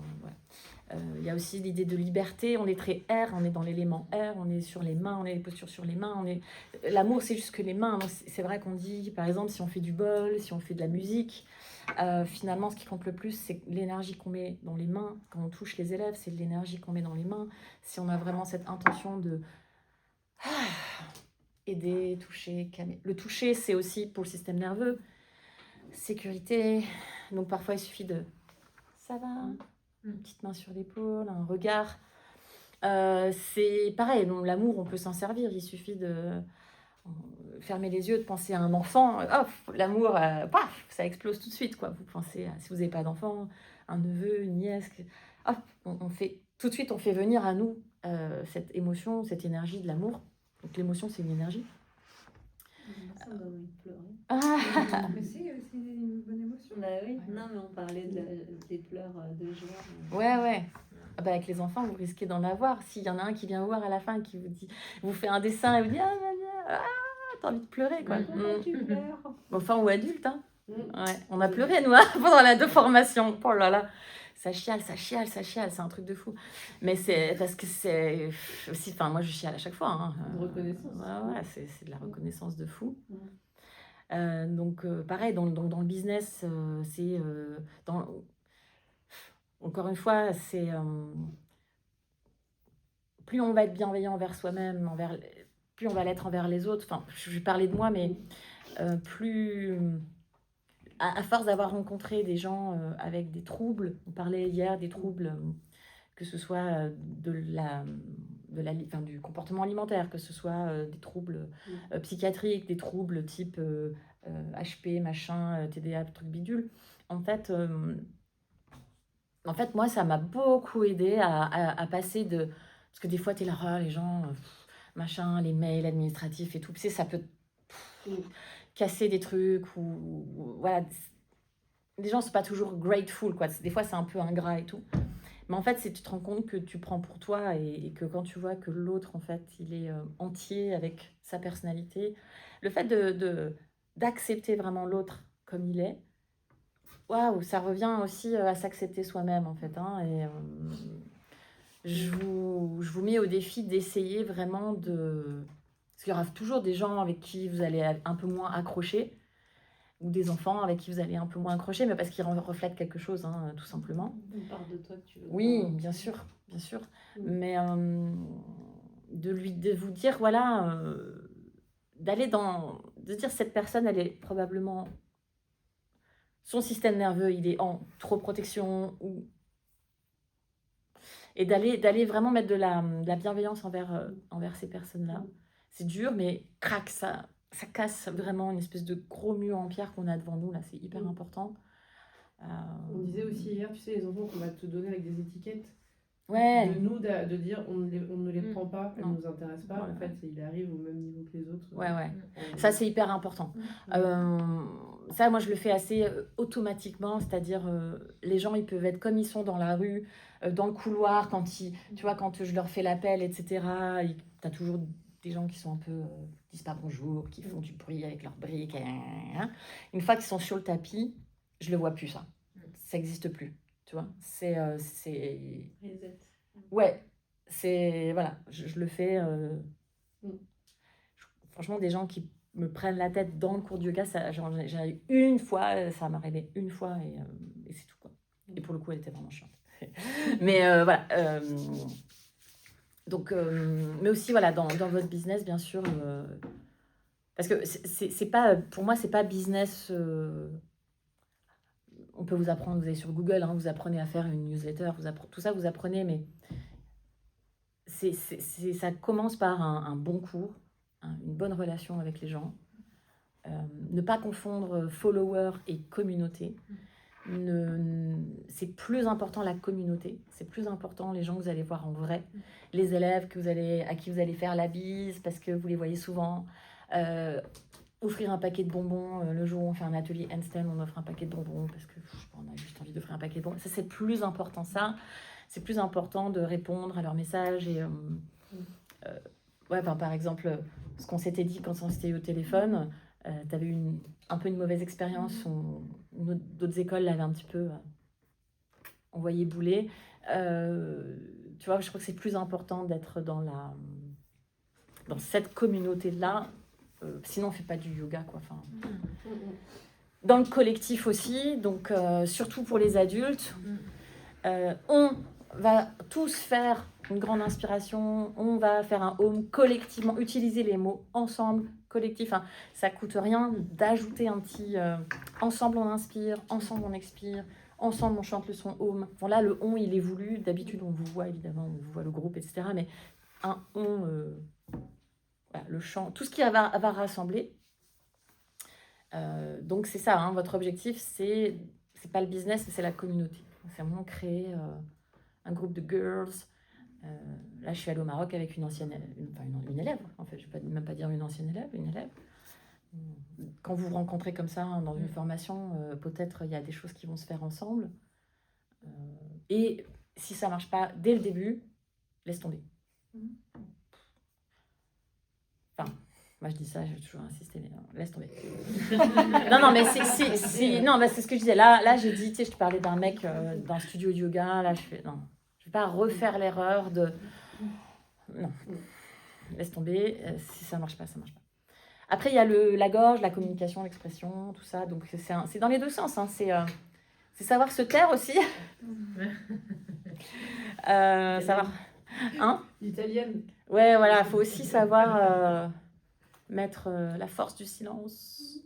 Il y a aussi l'idée de liberté, on est très air, on est dans l'élément air, on est sur les mains, on a les postures sur les mains. L'amour, c'est juste que les mains. Donc, c'est vrai qu'on dit, par exemple, si on fait du bol, si on fait de la musique, finalement, ce qui compte le plus, c'est l'énergie qu'on met dans les mains. Quand on touche les élèves, c'est l'énergie qu'on met dans les mains. Si on a vraiment cette intention de... aider, toucher, calmer. Le toucher, c'est aussi pour le système nerveux. Sécurité. Donc parfois, il suffit de... Ça va ? Une petite main sur l'épaule, un regard. C'est pareil, donc, l'amour, on peut s'en servir. Il suffit de fermer les yeux, de penser à un enfant. L'amour, ça explose tout de suite, quoi. Vous pensez, si vous n'avez pas d'enfant, un neveu, une nièce... on fait, tout de suite, on fait venir à nous cette émotion, cette énergie de l'amour. Donc l'émotion, c'est une énergie. Ça me donne envie de pleurer. Mais c'est une bonne émotion. Bah oui, non, mais on parlait des pleurs de joie. Ouais. Avec les enfants, vous risquez d'en avoir. S'il y en a un qui vient vous voir à la fin et qui vous fait un dessin et vous dit t'as envie de pleurer, quoi. Tu pleures. Enfant ou adulte, hein. Ouais. On a pleuré, nous, pendant la formation. Oh là là. Ça chiale, c'est un truc de fou. Mais c'est parce que c'est aussi, moi je chiale à chaque fois. De reconnaissance. Ouais, c'est de la reconnaissance de fou. Donc pareil, dans le business, encore une fois, c'est plus on va être bienveillant envers soi-même, plus on va l'être envers les autres. Je vais parler de moi, mais plus... À force d'avoir rencontré des gens avec des troubles, on parlait hier des troubles, que ce soit du comportement alimentaire, que ce soit des troubles psychiatriques, des troubles type HP, machin, TDA, truc bidule. En fait, moi, ça m'a beaucoup aidé à passer de... Parce que des fois, tu es là, les gens, machin, les mails administratifs et tout, tu sais, ça peut... casser des trucs ou voilà, les gens sont pas toujours grateful, quoi. Des fois, c'est un peu ingrat et tout. Mais en fait, c'est tu te rends compte que tu prends pour toi et que quand tu vois que l'autre, en fait, il est entier avec sa personnalité, le fait d'accepter vraiment l'autre comme il est, waouh, ça revient aussi à s'accepter soi-même, en fait. Hein, et je vous mets au défi d'essayer vraiment de... Parce qu'il y aura toujours des gens avec qui vous allez un peu moins accrocher, ou des enfants avec qui vous allez un peu moins accrocher, mais parce qu'ils reflètent quelque chose, hein, tout simplement. Une part de toi que tu veux Oui, pas. bien sûr, bien sûr. Mm. Mais de vous dire, voilà, de dire cette personne, elle est probablement... Son système nerveux, il est en trop protection, et d'aller vraiment mettre de la bienveillance envers ces personnes-là. C'est dur, mais crac, ça casse vraiment une espèce de gros mur en pierre qu'on a devant nous, là, c'est hyper important. On disait aussi hier, tu sais, les enfants qu'on va te donner avec des étiquettes. Ouais. De nous, de dire on ne les prend pas, elles ne Non. nous intéressent pas. Ouais. En fait, il arrive au même niveau que les autres. Ouais. Ça, c'est hyper important. Ça, moi, je le fais assez automatiquement, c'est-à-dire les gens, ils peuvent être comme ils sont dans la rue, dans le couloir, tu vois, quand je leur fais l'appel, etc. Tu as toujours des gens qui sont un peu, disent pas bonjour, qui font du bruit avec leurs briques. Une fois qu'ils sont sur le tapis, je le vois plus, ça. Ça n'existe plus, tu vois. C'est... Reset. Ouais, voilà, je le fais. Franchement, des gens qui me prennent la tête dans le cours de yoga, j'ai eu une fois, ça m'est arrivé une fois et c'est tout, quoi. Et pour le coup, elle était vraiment chiante. Mais voilà. Donc, mais aussi, voilà, dans votre business, bien sûr, parce que c'est pas, pour moi, c'est pas business. On peut vous apprendre, vous allez sur Google, hein, vous apprenez à faire une newsletter, tout ça, vous apprenez, mais ça commence par un bon cours, une bonne relation avec les gens. Ne pas confondre follower et communauté. C'est plus important la communauté, c'est plus important les gens que vous allez voir en vrai, les élèves à qui vous allez faire la bise parce que vous les voyez souvent. Offrir un paquet de bonbons, le jour où on fait un atelier handstand, on offre un paquet de bonbons parce que on a juste envie d'offrir un paquet de bonbons. Ça, c'est plus important, ça. C'est plus important de répondre à leurs messages. Et, par exemple, ce qu'on s'était dit quand on s'était eu au téléphone, tu avais eu un peu une mauvaise expérience. D'autres écoles l'avaient un petit peu envoyé bouler. Tu vois, je crois que c'est plus important d'être dans cette communauté-là. Sinon, on ne fait pas du yoga, quoi. Enfin, dans le collectif aussi, donc surtout pour les adultes, on va tous faire une grande inspiration, on va faire un home collectivement, utiliser les mots ensemble, collectif. Hein, ça coûte rien d'ajouter un petit ensemble on inspire, ensemble on expire, ensemble on chante le son home. Bon, là, le on, il est voulu. D'habitude, on vous voit évidemment, on vous voit le groupe, etc. Mais un on... Voilà, le chant, tout ce qui va rassembler. Donc c'est ça, hein, votre objectif, c'est pas le business, c'est la communauté. C'est vraiment créer un groupe de girls. Là, je suis allée au Maroc avec une élève, en fait, je ne vais même pas dire une ancienne élève, une élève. Quand vous vous rencontrez comme ça dans une formation, peut-être il y a des choses qui vont se faire ensemble. Et si ça ne marche pas dès le début, laisse tomber. Moi, je dis ça, je vais toujours insister, mais non, laisse tomber. non, mais c'est ce que je disais. Là j'ai dit, tu sais, je te parlais d'un mec dans un studio de yoga. Là, je vais pas refaire l'erreur de... Non, laisse tomber. Si ça marche pas, ça marche pas. Après, il y a la gorge, la communication, l'expression, tout ça. Donc, c'est dans les deux sens. Hein. C'est savoir se taire aussi. Savoir... Hein ? Italienne. Ouais, voilà, il faut aussi savoir... mettre la force du silence,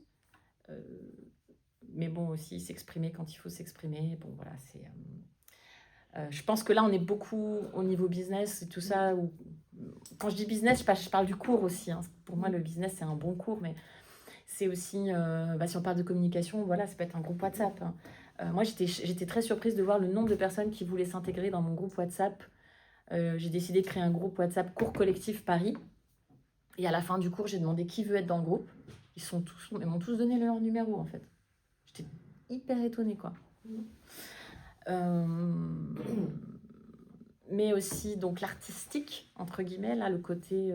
mais bon, aussi s'exprimer quand il faut s'exprimer. Bon, voilà, je pense que là, on est beaucoup au niveau business et tout ça. Quand je dis business, je parle du cours aussi. Hein. Pour moi, le business, c'est un bon cours, mais c'est aussi, si on parle de communication, voilà, ça peut être un groupe WhatsApp. Hein. Moi, j'étais très surprise de voir le nombre de personnes qui voulaient s'intégrer dans mon groupe WhatsApp. J'ai décidé de créer un groupe WhatsApp Cours Collectif Paris. Et à la fin du cours, j'ai demandé qui veut être dans le groupe. Ils m'ont tous donné leur numéro, en fait. J'étais hyper étonnée, quoi. Mais aussi donc l'artistique, entre guillemets, là, le côté,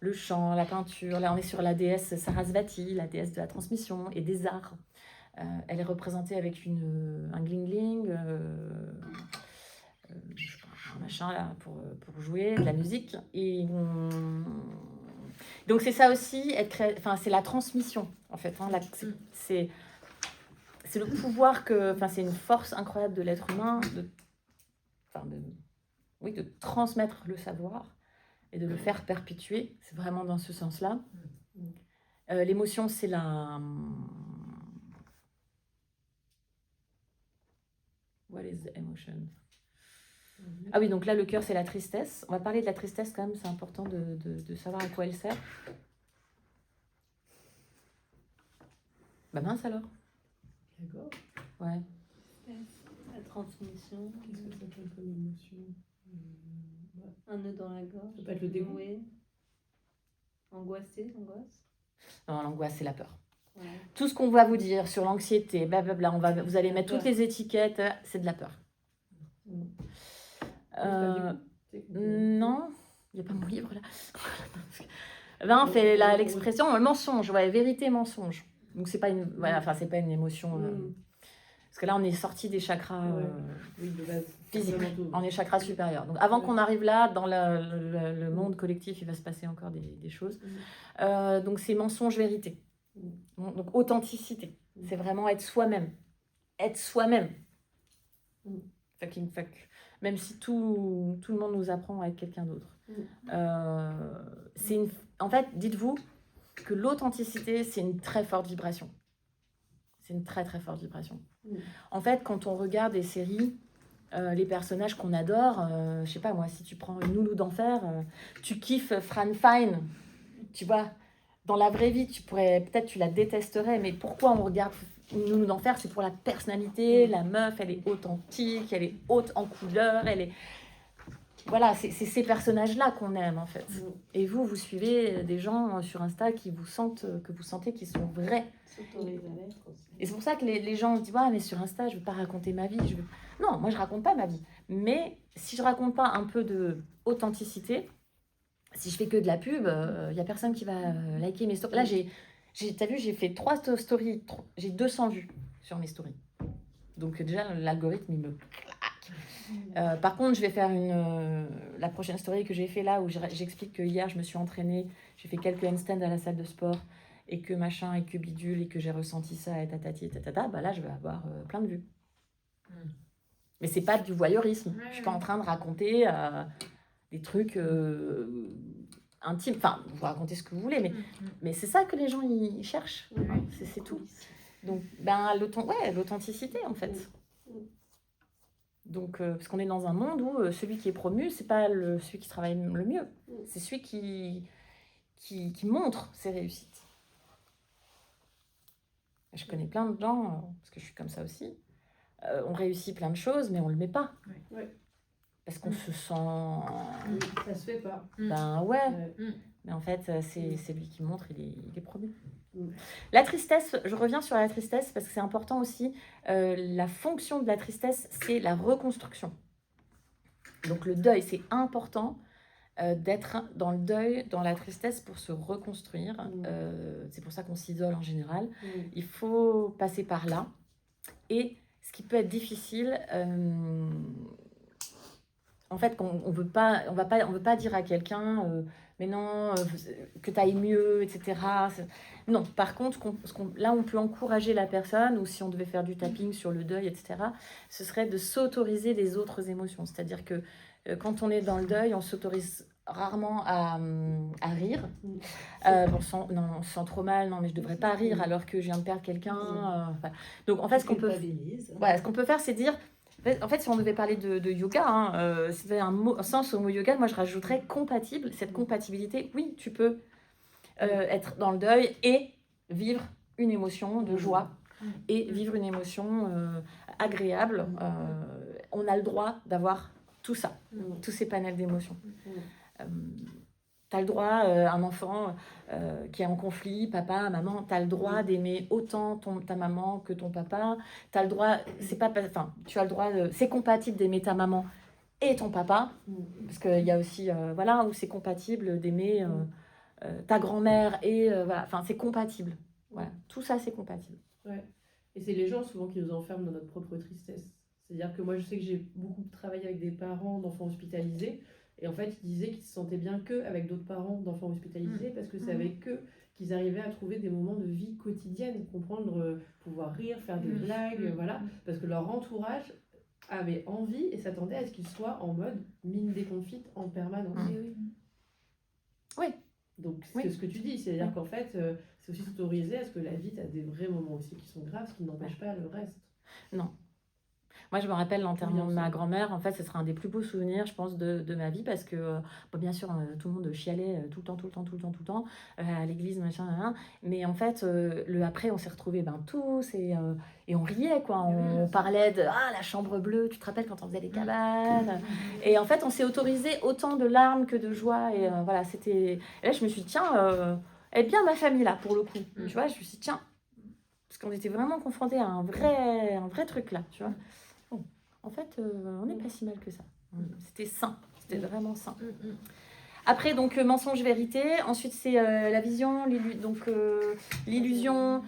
le chant, la peinture. Là, on est sur la déesse Sarasvati, la déesse de la transmission et des arts. Elle est représentée avec un gling-gling, je sais pas, un machin là, pour jouer, de la musique. Et donc c'est ça aussi, c'est la transmission, en fait. Hein, c'est le pouvoir c'est une force incroyable de l'être humain de transmettre le savoir et de le faire perpétuer. C'est vraiment dans ce sens-là. L'émotion, c'est la... What is the emotion? Ah oui, donc là, le cœur, c'est la tristesse. On va parler de la tristesse quand même, c'est important de savoir à quoi elle sert. Bah mince alors. D'accord. Ouais. La transmission. Qu'est-ce que ça peut être comme émotion? Un nœud dans la gorge. Ça peut être le dégoût. Oui. Angoissé, angoisse. Non, l'angoisse, c'est la peur. Ouais. Tout ce qu'on va vous dire sur l'anxiété, blablabla, vous allez mettre toutes les étiquettes, c'est de la peur. Non, il n'y a pas mon livre là. Là, on fait l'expression mensonge, ouais, vérité, mensonge. Donc c'est pas c'est pas une émotion. Parce que là, on est sorti des chakras de base. physiques, on est chakras supérieurs. Donc avant qu'on arrive là, dans le monde collectif, il va se passer encore des choses. Donc c'est mensonge, vérité. Donc authenticité. C'est vraiment être soi-même. Être soi-même. Fucking fuck. Même si tout le monde nous apprend à être quelqu'un d'autre. En fait, dites-vous que l'authenticité, c'est une très forte vibration. C'est une très très forte vibration. En fait, quand on regarde des séries, les personnages qu'on adore, je sais pas moi, si tu prends une Nounou d'enfer, tu kiffes Fran Fine, tu vois, dans la vraie vie, peut-être tu la détesterais, mais pourquoi on regarde une Nounou d'enfer? C'est pour la personnalité, la meuf, elle est authentique, elle est haute en couleur, elle est... Voilà, c'est ces personnages-là qu'on aime en fait. Et vous suivez des gens sur Insta que vous sentez qui sont vrais. Et c'est pour ça que les gens se disent ouais, mais sur Insta, je ne veux pas raconter ma vie. Non, moi je raconte pas ma vie. Mais si je raconte pas un peu de authenticité, si je fais que de la pub, il n'y a personne qui va liker mes stories. Là, t'as vu, j'ai fait 3 stories, j'ai 200 vues sur mes stories. Donc déjà, l'algorithme, il me... par contre, je vais faire la prochaine story que j'ai fait là, où j'explique que hier, je me suis entraînée, j'ai fait quelques handstands à la salle de sport, et que machin, et que bidule, et que j'ai ressenti ça, et tatati, et tatata, bah là, je vais avoir plein de vues. Mais c'est pas du voyeurisme. Je suis pas en train de raconter des trucs intimes. Enfin, vous racontez ce que vous voulez, mais c'est ça que les gens ils cherchent. C'est tout. Donc, l'authenticité, en fait. Donc, parce qu'on est dans un monde où celui qui est promu, c'est pas celui qui travaille le mieux. C'est celui qui montre ses réussites. Je connais plein de gens, parce que je suis comme ça aussi, on réussit plein de choses, mais on le met pas. Ouais. Parce qu'on se sent... Ça se fait pas. Ben ouais. Mais en fait, c'est lui qui montre, il est promu. La tristesse, je reviens sur la tristesse parce que c'est important aussi. La fonction de la tristesse, c'est la reconstruction. Donc le deuil, c'est important d'être dans le deuil, dans la tristesse pour se reconstruire. C'est pour ça qu'on s'isole en général. Il faut passer par là. Et ce qui peut être difficile, en fait, on veut pas dire à quelqu'un... mais non, que tu ailles mieux, etc. Non, par contre, là, on peut encourager la personne, ou si on devait faire du tapping sur le deuil, etc., ce serait de s'autoriser les autres émotions. C'est-à-dire que quand on est dans le deuil, on s'autorise rarement à rire. On se sent trop mal, non, mais je devrais pas rire alors que je viens de perdre quelqu'un. Donc, en fait, ce qu'on peut faire, c'est dire... En fait, si on devait parler de yoga, c'était un sens au mot yoga, moi je rajouterais compatible. Cette compatibilité, oui, tu peux être dans le deuil et vivre une émotion de joie et vivre une émotion agréable. On a le droit d'avoir tout ça, tous ces panels d'émotions. T'as le droit, un enfant qui est en conflit, papa, maman, t'as le droit d'aimer autant ta maman que ton papa. T'as le droit, tu as le droit, c'est compatible d'aimer ta maman et ton papa, parce qu'il y a aussi, voilà, où c'est compatible d'aimer ta grand-mère et voilà, enfin, c'est compatible. Voilà, tout ça, c'est compatible. Ouais. Et c'est les gens souvent qui nous enferment dans notre propre tristesse. C'est-à-dire que moi, je sais que j'ai beaucoup travaillé avec des parents d'enfants hospitalisés. Et en fait, ils disaient qu'ils se sentaient bien qu'avec d'autres parents d'enfants hospitalisés parce que c'est avec eux qu'ils arrivaient à trouver des moments de vie quotidienne, comprendre, pouvoir rire, faire des blagues, voilà. Parce que leur entourage avait envie et s'attendait à ce qu'ils soient en mode mine déconfite en permanence. Oui. Donc, c'est ce que tu dis, c'est-à-dire qu'en fait, c'est aussi s'autoriser à ce que la vie, t'as des vrais moments aussi qui sont graves, ce qui n'empêche pas le reste. Non. Moi, je me rappelle l'enterrement de ma grand-mère. En fait, ce sera un des plus beaux souvenirs, je pense, de ma vie parce que, bien sûr, tout le monde chialait tout le temps, à l'église, machin, mais en fait, le après, on s'est retrouvés tous et on riait, quoi. On parlait de la chambre bleue, tu te rappelles quand on faisait les cabanes. Et en fait, on s'est autorisé autant de larmes que de joie. Et voilà, c'était. Et là, je me suis dit, tiens, elle est bien ma famille, là, pour le coup. Tu vois, je me suis dit, tiens, parce qu'on était vraiment confrontés à un vrai truc, là, tu vois. En fait, on n'est pas si mal que ça. C'était sain, c'était vraiment sain. Après, donc, mensonge-vérité. Ensuite, c'est la vision, l'illusion.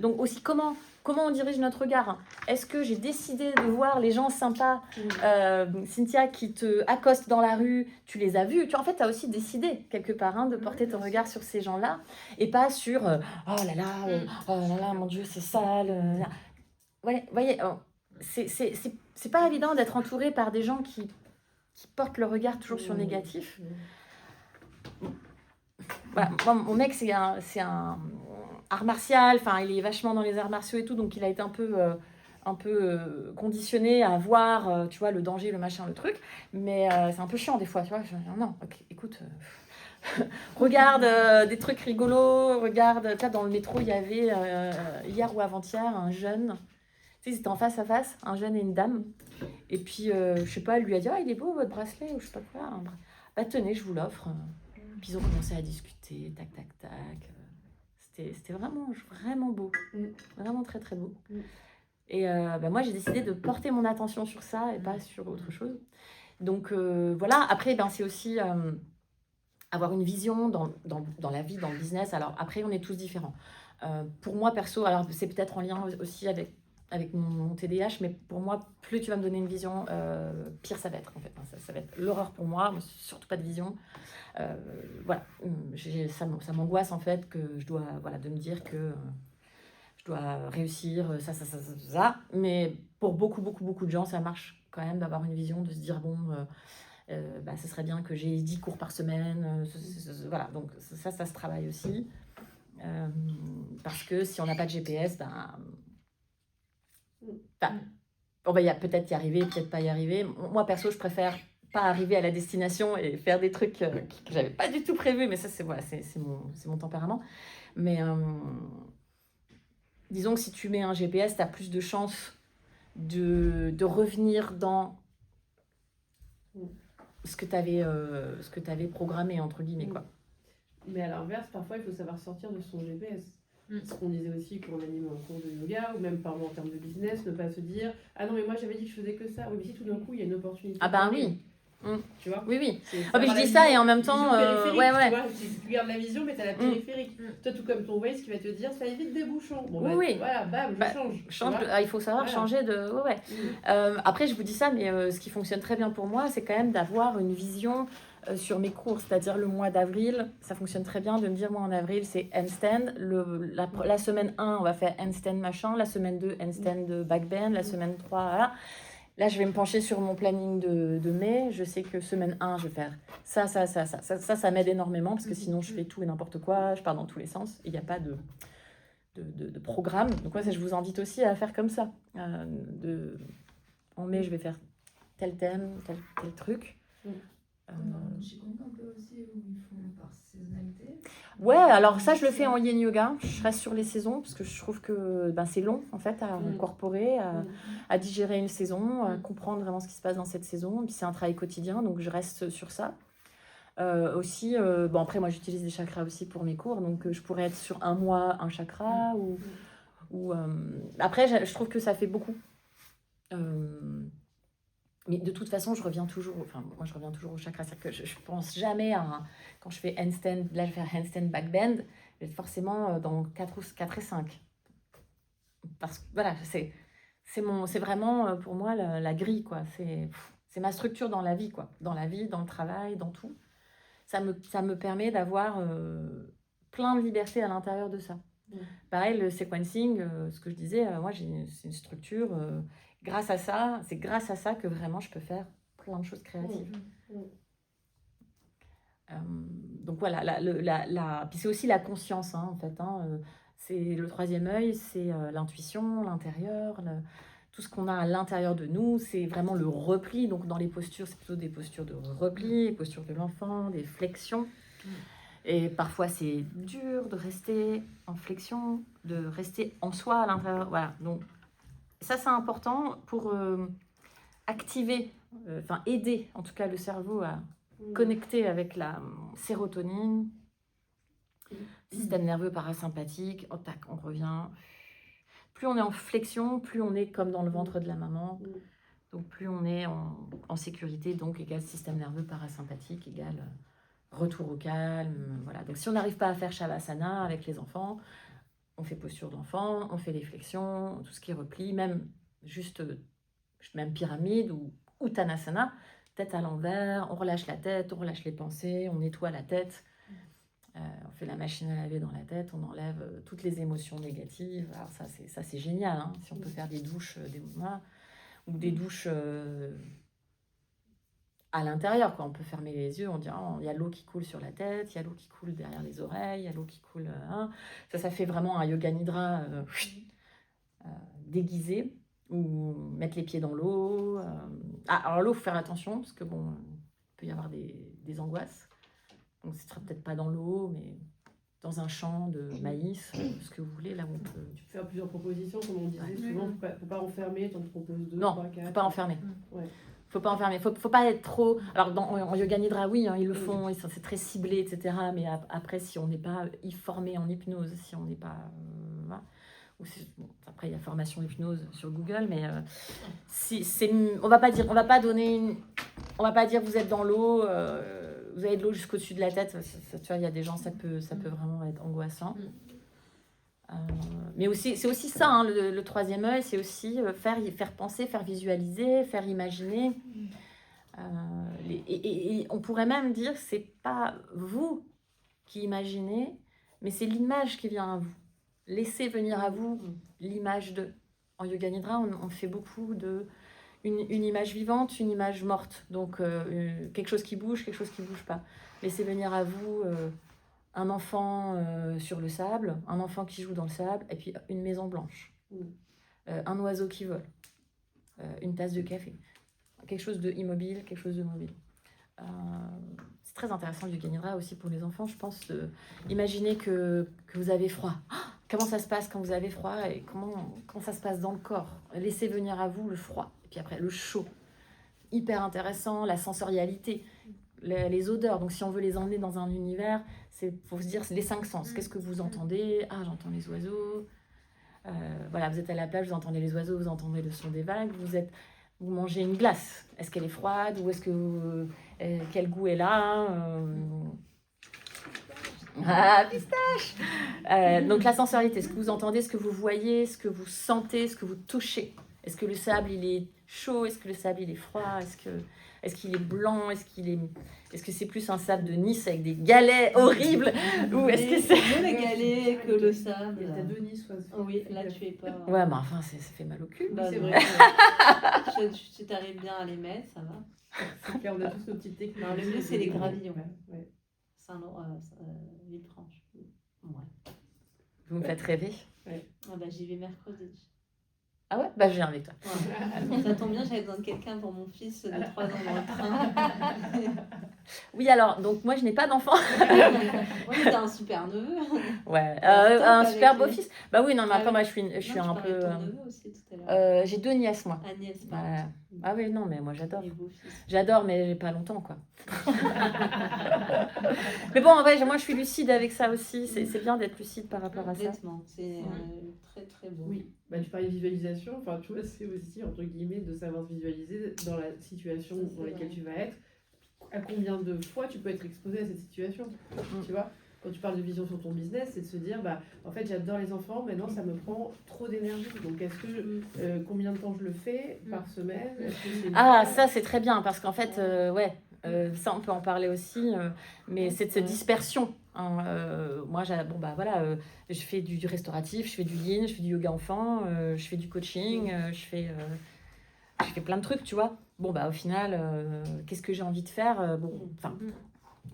Donc, aussi, comment on dirige notre regard. Est-ce que j'ai décidé de voir les gens sympas, Cynthia, qui te accostent dans la rue, tu les as vus. En fait, tu as aussi décidé, quelque part, de porter ton regard sur ces gens-là, et pas sur « oh là là, mon Dieu, c'est sale. » Ouais, voyez... c'est pas évident d'être entouré par des gens qui portent le regard toujours sur le négatif. Voilà, moi, mon mec, c'est un art martial, enfin, il est vachement dans les arts martiaux et tout, donc il a été un peu conditionné à voir, tu vois, le danger, le machin, le truc. Mais c'est un peu chiant des fois, tu vois. Non, ok, écoute... regarde des trucs rigolos, regarde... Là, dans le métro, il y avait, hier ou avant-hier, un jeune... Tu sais, c'était en face à face, un jeune et une dame. Et puis, je sais pas, elle lui a dit « Ah, il est beau votre bracelet » ou je sais pas quoi. Bah, tenez, je vous l'offre. Puis ils ont commencé à discuter, tac, tac, tac. C'était vraiment beau. Vraiment très, très beau. Et moi, j'ai décidé de porter mon attention sur ça et pas sur autre chose. Donc, voilà. Après, c'est aussi avoir une vision dans la vie, dans le business. Alors, après, on est tous différents. Pour moi, perso, alors c'est peut-être en lien aussi avec mon TDAH, mais pour moi, plus tu vas me donner une vision, pire ça va être, en fait. Ça va être l'horreur pour moi, surtout pas de vision. Voilà, ça m'angoisse, en fait, que je dois, de me dire que je dois réussir, ça. Mais pour beaucoup de gens, ça marche quand même d'avoir une vision, de se dire, bon, ce serait bien que j'ai 10 cours par semaine. Voilà, donc ça se travaille aussi. Parce que si on n'a pas de GPS, on va peut-être y arriver, peut-être pas y arriver. Moi, perso, je préfère pas arriver à la destination et faire des trucs que j'avais pas du tout prévu, mais ça, c'est mon tempérament. Mais disons que si tu mets un GPS, tu as plus de chances de revenir dans ce que tu avais programmé, entre guillemets, quoi. Mais à l'inverse, parfois, il faut savoir sortir de son GPS. Ce qu'on disait aussi quand on anime un cours de yoga, ou même parfois en termes de business, ne pas se dire « Ah non, mais moi, j'avais dit que je faisais que ça. » Oui, mais si tout d'un coup, il y a une opportunité. Ah ben oui. Tu vois ? Oui. Mais je dis ça et en même temps... ouais. Tu regardes la vision, mais tu as la périphérique. Toi, tout comme ton Waze qui va te dire « Ça évite des bouchons. » Bon, oui. Voilà, bam, je change. Il faut savoir changer de... Ouais. Après, je vous dis ça, mais ce qui fonctionne très bien pour moi, c'est quand même d'avoir une vision sur mes cours. C'est-à-dire le mois d'avril, ça fonctionne très bien de me dire, moi, en avril, c'est handstand. La semaine 1, on va faire handstand machin. La semaine 2, handstand backbend. La semaine 3, voilà. Là, je vais me pencher sur mon planning de mai. Je sais que semaine 1, je vais faire ça. Ça m'aide énormément parce que sinon, je fais tout et n'importe quoi. Je pars dans tous les sens. Il n'y a pas de programme. Donc, moi, je vous invite aussi à faire comme ça. En mai, je vais faire tel thème, tel truc. J'ai compris un peu aussi où ils font par saisonnalité. Ouais, alors ça, je le fais en yin yoga. Je reste sur les saisons parce que je trouve que c'est long, en fait, à incorporer, à digérer une saison, à comprendre vraiment ce qui se passe dans cette saison. Et puis, c'est un travail quotidien, donc je reste sur ça. Aussi, bon après moi j'utilise des chakras aussi pour mes cours, donc je pourrais être sur un mois un chakra ou après je trouve que ça fait beaucoup. Mais de toute façon je reviens toujours, enfin moi je reviens toujours au chakra, c'est-à-dire que je pense jamais à quand je fais handstand, là je vais faire handstand backbend, je vais être forcément dans 4 et 5. Parce que voilà, c'est vraiment pour moi la grille quoi, c'est ma structure dans la vie quoi, dans la vie, dans le travail, dans tout. Ça me permet d'avoir plein de liberté à l'intérieur de ça. Pareil, le sequencing, ce que je disais, moi, c'est une structure. C'est grâce à ça que vraiment je peux faire plein de choses créatives. Donc voilà, puis c'est aussi la conscience, hein, en fait. C'est le troisième œil, c'est l'intuition, l'intérieur, tout ce qu'on a à l'intérieur de nous, c'est vraiment le repli. Donc dans les postures, c'est plutôt des postures de repli, les postures de l'enfant, des flexions. Et parfois c'est dur de rester en flexion, de rester en soi à l'intérieur. Voilà, donc ça c'est important pour activer, aider en tout cas le cerveau à connecter avec la sérotonine, système nerveux parasympathique. Oh, tac, on revient. Plus on est en flexion, plus on est comme dans le ventre de la maman. Donc plus on est en sécurité, donc égale système nerveux parasympathique, égale retour au calme. Voilà. Donc si on n'arrive pas à faire Shavasana avec les enfants, on fait posture d'enfant, on fait les flexions, tout ce qui est repli, même pyramide ou Uttanasana, tête à l'envers, on relâche la tête, on relâche les pensées, on nettoie la tête. On fait la machine à laver dans la tête, on enlève toutes les émotions négatives. Alors ça c'est génial, hein, si on peut faire des douches ou des douches à l'intérieur, quoi. On peut fermer les yeux, on dit il y a l'eau qui coule sur la tête, il y a l'eau qui coule derrière les oreilles, il y a l'eau qui coule. Ça fait vraiment un yoga nidra déguisé, ou mettre les pieds dans l'eau. Alors l'eau, il faut faire attention, parce que bon, il peut y avoir des angoisses. Donc ce ne sera peut-être pas dans l'eau, mais dans un champ de maïs, ce que vous voulez, là où on peut... Tu peux faire plusieurs propositions, comme on disait souvent, il ne faut pas enfermer, t'en proposes 2, non, 3, 4. Non, il ne faut pas enfermer. Ouais. Faut pas enfermer, faut pas être trop... Alors en yoga nidra, oui, hein, ils le font, c'est très ciblé, etc. Mais après, si on n'est pas formé en hypnose, si on n'est pas... voilà. Après, il y a formation hypnose sur Google, mais on va pas dire vous êtes dans l'eau, vous avez de l'eau jusqu'au-dessus de la tête. Tu vois, il y a des gens, ça peut vraiment être angoissant. Mais aussi, c'est aussi ça, hein, le troisième œil, c'est aussi faire penser, faire visualiser, faire imaginer. Et on pourrait même dire, c'est pas vous qui imaginez, mais c'est l'image qui vient à vous. Laissez venir à vous l'image de... En yoga nidra, on fait beaucoup de... Une image vivante, une image morte. Donc, quelque chose qui bouge, quelque chose qui ne bouge pas. Laissez venir à vous un enfant sur le sable, un enfant qui joue dans le sable, et puis une maison blanche. Un oiseau qui vole. Une tasse de café. Quelque chose de immobile, quelque chose de mobile. C'est très intéressant le yoga nidra aussi pour les enfants, je pense. Imaginez que vous avez froid. Comment ça se passe quand vous avez froid et comment ça se passe dans le corps. Laissez venir à vous le froid. Et puis après, le chaud. Hyper intéressant, la sensorialité, les odeurs. Donc si on veut les emmener dans un univers, il faut se dire les 5 sens. Qu'est-ce que vous entendez ? Ah, j'entends les oiseaux. Voilà, vous êtes à la plage, vous entendez les oiseaux, vous entendez le son des vagues. Vous mangez une glace. Est-ce qu'elle est froide ou est-ce que quel goût est là Ah, pistache. Donc la sensorialité, ce que vous entendez, ce que vous voyez, ce que vous sentez, ce que vous touchez. Est-ce que le sable il est chaud? Est-ce que le sable il est froid? Est-ce qu'il est blanc? Est-ce que c'est plus un sable de Nice avec des galets horribles? Ou est-ce que c'est mieux les galets que le sable? Il y a de Nice, oui, là tu es pas. Ouais, mais enfin ça fait mal au cul. Bah, c'est vrai. Tu t'arrives bien à les mettre, ça va. C'est clair, on a tous nos petites techniques. Non, le mieux c'est les gravillons. Ouais. Villefranche. Ouais. Vous me faites rêver. Ah bah j'y vais mercredi. Ah ouais? Bah je viens avec toi. Ouais. Ça tombe bien, j'avais besoin de quelqu'un pour mon fils de 3 ans dans le train. Oui, alors, donc moi je n'ai pas d'enfant. Ouais, mais t'as un super neveu. Ouais, un super beau-fils. Bah oui, non, mais après moi je suis un peu... Ton neveu aussi tout à l'heure. J'ai 2 nièces, moi. Agnès, Ouais. Ah oui, non, mais moi j'adore. Les beaux-fils. J'adore, mais j'ai pas longtemps, quoi. Mais bon, en vrai, moi je suis lucide avec ça aussi. C'est bien d'être lucide par rapport à ça. Complètement. C'est très très beau. Oui, bah, tu parlais de visualisation, enfin tu vois, c'est aussi entre guillemets de savoir se visualiser dans la situation Ça, c'est dans laquelle vrai. tu vas être. À combien de fois tu peux être exposé à cette situation, tu vois? Quand tu parles de vision sur ton business, c'est de se dire, bah, en fait, j'adore les enfants, maintenant ça me prend trop d'énergie. Donc, est-ce que combien de temps je le fais par semaine? Est-ce que c'est une Ah, fois ça c'est très bien parce qu'en fait, ouais, ça on peut en parler aussi, mais c'est de cette Ouais. dispersion. Hein, moi, bon bah voilà, je fais du restauratif, je fais du yin, je fais du yoga enfant, je fais du coaching, je fais plein de trucs, tu vois. Bon bah au final, qu'est-ce que j'ai envie de faire? Bon, enfin,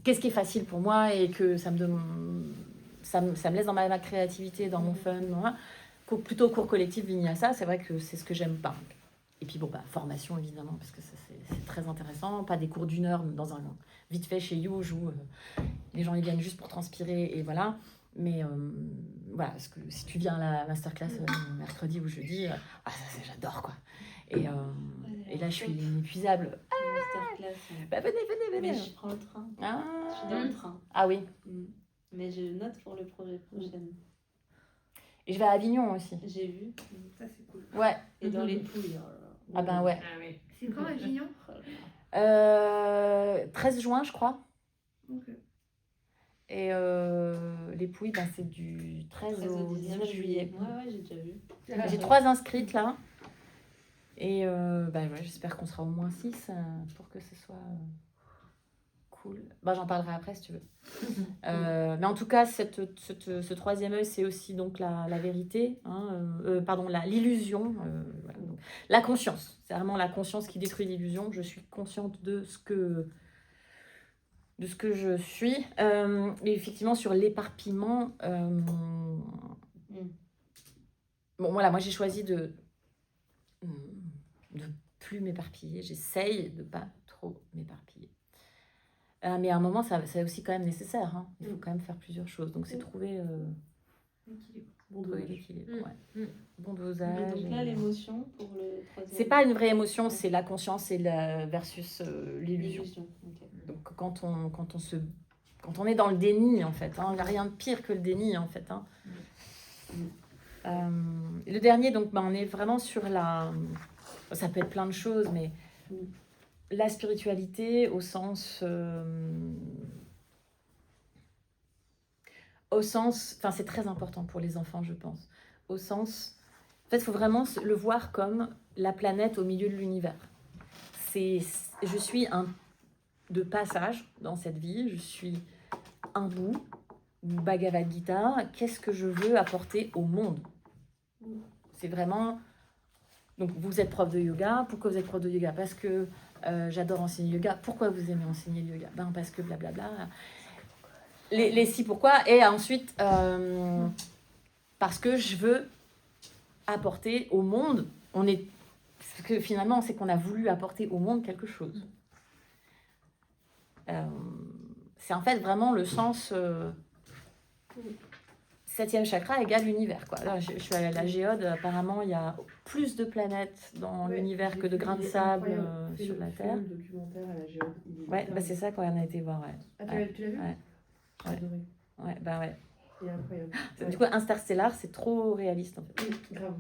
qu'est-ce qui est facile pour moi et que ça me donne, ça me laisse dans ma créativité, dans mon fun, voilà. Plutôt cours collectif Vinyasa, c'est vrai que c'est ce que j'aime pas. Et puis bon, bah, formation évidemment, parce que ça c'est très intéressant. Pas des cours d'une heure dans un vite fait chez Youge où les gens ils viennent juste pour transpirer et voilà. Mais voilà, parce que si tu viens à la masterclass mercredi ou jeudi, j'adore quoi. Et là je suis inépuisable. Masterclass. Bah venez, venez, Mais venez. je prends le train. Ah, Je suis dans le train. ah oui. Mais je note pour le projet prochain. Et je vais à Avignon aussi. J'ai vu. Ça, c'est cool. Ouais. Et dans les pouilles. Oh là là. Ah ben ouais. Ah oui. C'est quand Avignon? Oh là là. 13 juin, je crois. Ok. Et les Pouilles, ben, c'est du 13 au 19 juillet. Ouais, j'ai déjà vu. J'ai 3 inscrites là. Et ben, ouais, j'espère qu'on sera au moins 6 pour que ce soit cool. Ben, j'en parlerai après si tu veux. Mais en tout cas, ce troisième œil, c'est aussi donc la vérité, hein, pardon, l'illusion, voilà. Donc, la conscience. C'est vraiment la conscience qui détruit l'illusion. Je suis consciente de ce que je suis. Et effectivement, sur l'éparpillement, bon, voilà, moi j'ai choisi de plus m'éparpiller. J'essaye de pas trop m'éparpiller. Mais à un moment, c'est aussi quand même nécessaire. Hein. Il faut quand même faire plusieurs choses. Donc, c'est trouver Bon trouver dosage. l'équilibre. Ouais. Bon Et dosage. donc là, l'émotion pour le troisième. C'est pas une vraie émotion, c'est la conscience et versus l'illusion. Ok. Donc, quand on est dans le déni, en fait, hein, il n'y a rien de pire que le déni, en fait. Hein. Et le dernier, donc, on est vraiment sur la... Ça peut être plein de choses, mais la spiritualité au sens... Enfin, c'est très important pour les enfants, je pense. Au sens... En fait, il faut vraiment le voir comme la planète au milieu de l'univers. Je suis de passage dans cette vie, je suis un bout, Bhagavad Gita, qu'est-ce que je veux apporter au monde? C'est vraiment... Donc, vous êtes prof de yoga. Pourquoi vous êtes prof de yoga? Parce que j'adore enseigner le yoga. Pourquoi vous aimez enseigner le yoga? Ben, parce que blablabla. Les si pourquoi. Et ensuite, parce que je veux apporter au monde. Parce que finalement, c'est qu'on a voulu apporter au monde quelque chose. C'est en fait vraiment le sens... 7e chakra égale univers, quoi. Là, je suis allée à la Géode, apparemment, il y a plus de planètes dans l'univers que de grains de sable sur la Terre. Le documentaire à la Géode. Ouais, bah c'est ça qu'on a été voir, ouais. Ah, tu l'as vu? Ouais. J'ai adoré. Ouais, bah ouais. Il est incroyable. Du coup, Interstellar, c'est trop réaliste, en fait. Grave.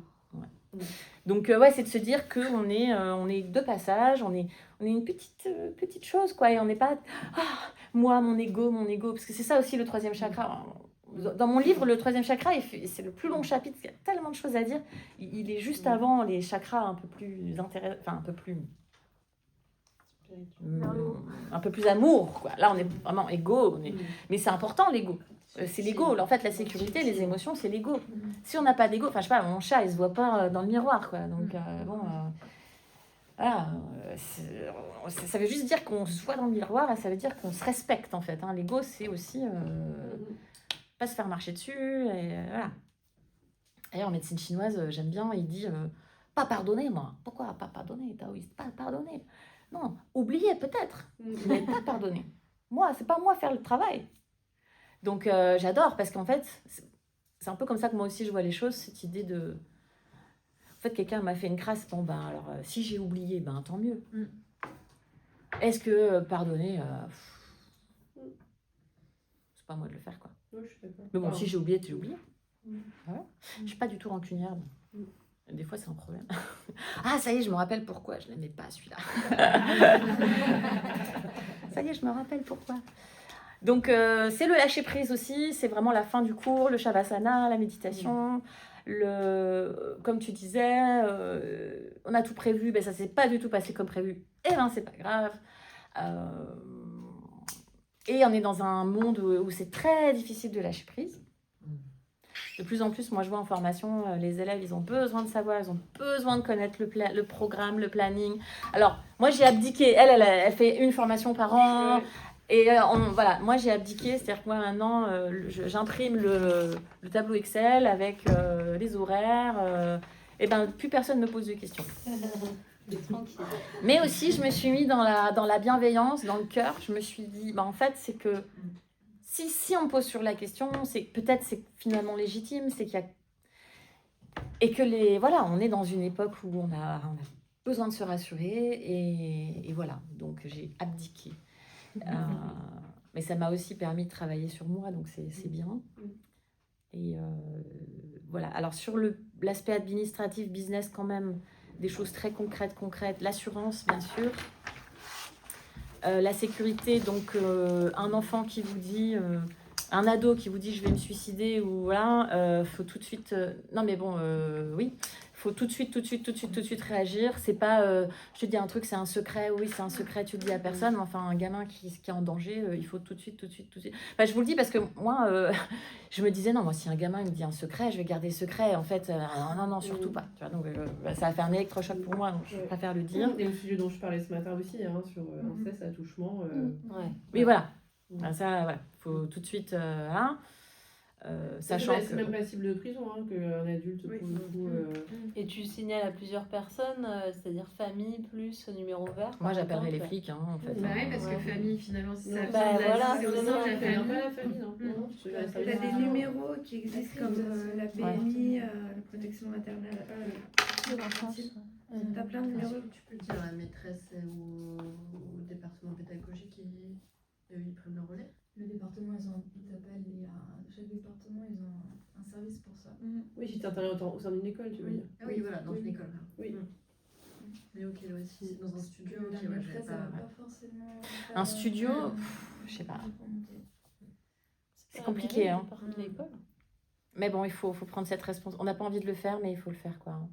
Donc, ouais, c'est de se dire qu'on est de passage, on est une petite chose, quoi, et on n'est pas... Ah, moi, mon ego, parce que c'est ça aussi le 3e chakra. Dans mon livre, le 3e chakra, c'est le plus long chapitre, il y a tellement de choses à dire. Il est juste avant les chakras un peu plus intéressants, enfin un peu plus amour, quoi. Là, on est vraiment égo, mais c'est important l'ego. C'est l'ego. En fait, la sécurité, les émotions, c'est l'ego. Si on n'a pas d'ego, enfin, je sais pas, mon chat, il se voit pas dans le miroir, quoi. Donc, bon, voilà. Ça veut juste dire qu'on se voit dans le miroir, et ça veut dire qu'on se respecte, en fait. Hein. L'ego, c'est aussi pas se faire marcher dessus, et voilà. D'ailleurs, en médecine chinoise, j'aime bien, il dit pas pardonner, moi. Pourquoi pas pardonner, taoïste? Pas pardonner. Non, oublier peut-être, mais pas pardonner. Moi, c'est pas moi faire le travail. Donc, j'adore parce qu'en fait, c'est un peu comme ça que moi aussi je vois les choses, cette idée de... En fait, quelqu'un m'a fait une crasse. Bon, ben, alors, si j'ai oublié, ben, tant mieux. Mm. Est-ce que pardonner, c'est pas à moi de le faire, quoi. Ouais, je suis d'accord. Mais bon, Enfin, si j'ai oublié, j'ai oublié. Mm. Voilà. Je suis pas du tout rancunière. Mm. Des fois, c'est un problème. Ah, ça y est, je me rappelle pourquoi je n'aimais pas celui-là. Ça y est, je me rappelle pourquoi. Donc, c'est le lâcher-prise aussi. C'est vraiment la fin du cours, le shavasana, la méditation. Comme tu disais, on a tout prévu, ben, ça s'est pas du tout passé comme prévu. Eh ben, c'est pas grave. Et on est dans un monde où c'est très difficile de lâcher prise. De plus en plus, moi je vois en formation, les élèves, ils ont besoin de savoir, ils ont besoin de connaître le programme, le planning. Alors, moi j'ai abdiqué. Elle fait une formation par an. Et voilà, moi j'ai abdiqué, c'est-à-dire que moi maintenant, j'imprime le tableau Excel avec les horaires. Et ben plus personne ne me pose de questions. T'es tranquille. Mais aussi, je me suis mis dans la bienveillance, dans le cœur. Je me suis dit, bah, en fait, c'est que si on me pose sur la question, c'est que peut-être c'est finalement légitime, c'est qu'il y a... Et que voilà, on est dans une époque où on a besoin de se rassurer. Et voilà, donc j'ai abdiqué. Mais ça m'a aussi permis de travailler sur moi, donc c'est bien. Et voilà, alors sur l'aspect administratif, business quand même, des choses très concrètes, l'assurance bien sûr, la sécurité, donc un enfant qui vous dit, un ado qui vous dit je vais me suicider ou voilà, faut tout de suite, non mais bon, oui, faut tout de suite réagir. C'est pas, je te dis un truc, c'est un secret, oui c'est un secret, tu le dis à personne, mais enfin un gamin qui est en danger, il faut tout de suite. Enfin, je vous le dis parce que moi, je me disais non, moi si un gamin il me dit un secret, je vais garder le secret. En fait, non, surtout pas. Tu vois, donc ça a fait un électrochoc pour moi, donc je préfère le dire. Et le sujet dont je parlais ce matin aussi, hein, sur inceste, attouchement. Ouais. Oui, voilà. Mm. Ça, voilà, faut tout de suite, hein, sachant C'est même passible de prison qu'un adulte Oui. pour le coup. Et tu signales à plusieurs personnes, c'est-à-dire famille plus numéro vert. moi par j'appellerai les exemple. flics, hein, en fait. Bah oui, hein. parce que Ouais. famille, finalement, si ça Non, bah vient de voilà, c'est au c'est sein ça. de la C'est famille. pas la famille, non. Mm. Non, c'est la T'as famille. des numéros qui existent comme la PMI, la protection maternelle, T'as plein de numéros. Tu peux le dire à la maîtresse ou au département pédagogique, ils prennent le relais. Le département, ils t'appellent, chaque département, ils ont un service pour ça. Oui, si t'interviens au sein d'une école, tu veux dire. Ah oui, voilà, dans une école. Oui. Mais ok, ouais, si dans un studio, La ok, ouais, j'avais maîtresse, elle va pas. pas forcément... Un studio, je sais pas. C'est compliqué, hein. Par contre, l'école. Mais bon, il faut prendre cette responsabilité. On n'a pas envie de le faire, mais il faut le faire, quoi.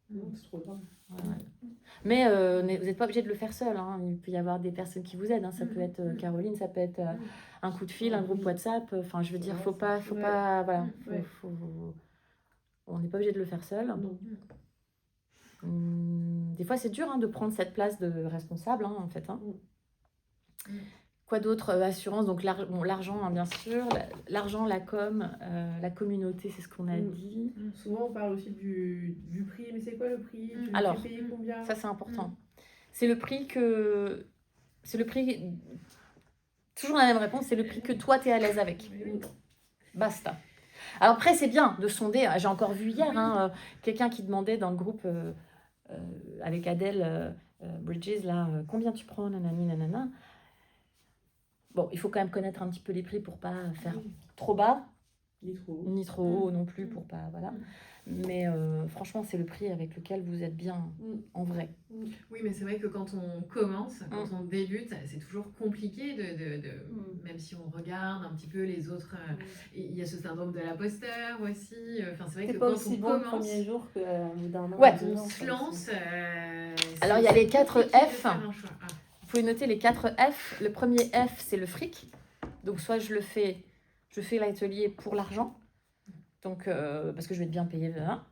Non, c'est trop grave. Ouais. Mais vous n'êtes pas obligé de le faire seul, hein. Il peut y avoir des personnes qui vous aident, hein. Ça peut être Caroline, ça peut être un coup de fil, un groupe WhatsApp. Enfin, je veux dire, faut pas, voilà. Ouais. On n'est pas obligé de le faire seul. Non. Des fois, c'est dur, hein, de prendre cette place de responsable, hein, en fait, hein. Quoi d'autre? Assurance, donc l'argent, hein, bien sûr. L'argent, la com, la communauté, c'est ce qu'on a dit. Souvent, on parle aussi du prix, mais c'est quoi le prix? Tu le Alors, fais payer combien? Ça, c'est important. C'est le prix que... Toujours la même réponse, c'est le prix que toi, tu es à l'aise avec. Basta. Alors après, c'est bien de sonder. J'ai encore vu hier quelqu'un qui demandait dans le groupe avec Adèle Bridges, là, combien tu prends, nanani, nanana. Bon, il faut quand même connaître un petit peu les prix pour pas faire trop bas, Ni trop. ni trop haut non plus pour pas... Voilà. Mais franchement, c'est le prix avec lequel vous êtes bien, en vrai. Oui, mais c'est vrai que quand on commence, quand on débute, c'est toujours compliqué même si on regarde un petit peu les autres. Il y a ce syndrome de l'imposteur aussi. Enfin, c'est vrai C'est que pas quand aussi on bon le commence, premier jour qu'au bout d'un an. Ouais. ou 2 on ans, se quoi, lance. c'est- Alors, il y a les 4 compliqué de F. faire un choix. Ah. Vous pouvez noter les 4 F. Le premier F, c'est le fric. Donc, soit je fais l'atelier pour l'argent. Donc, parce que je vais être bien payée. Là.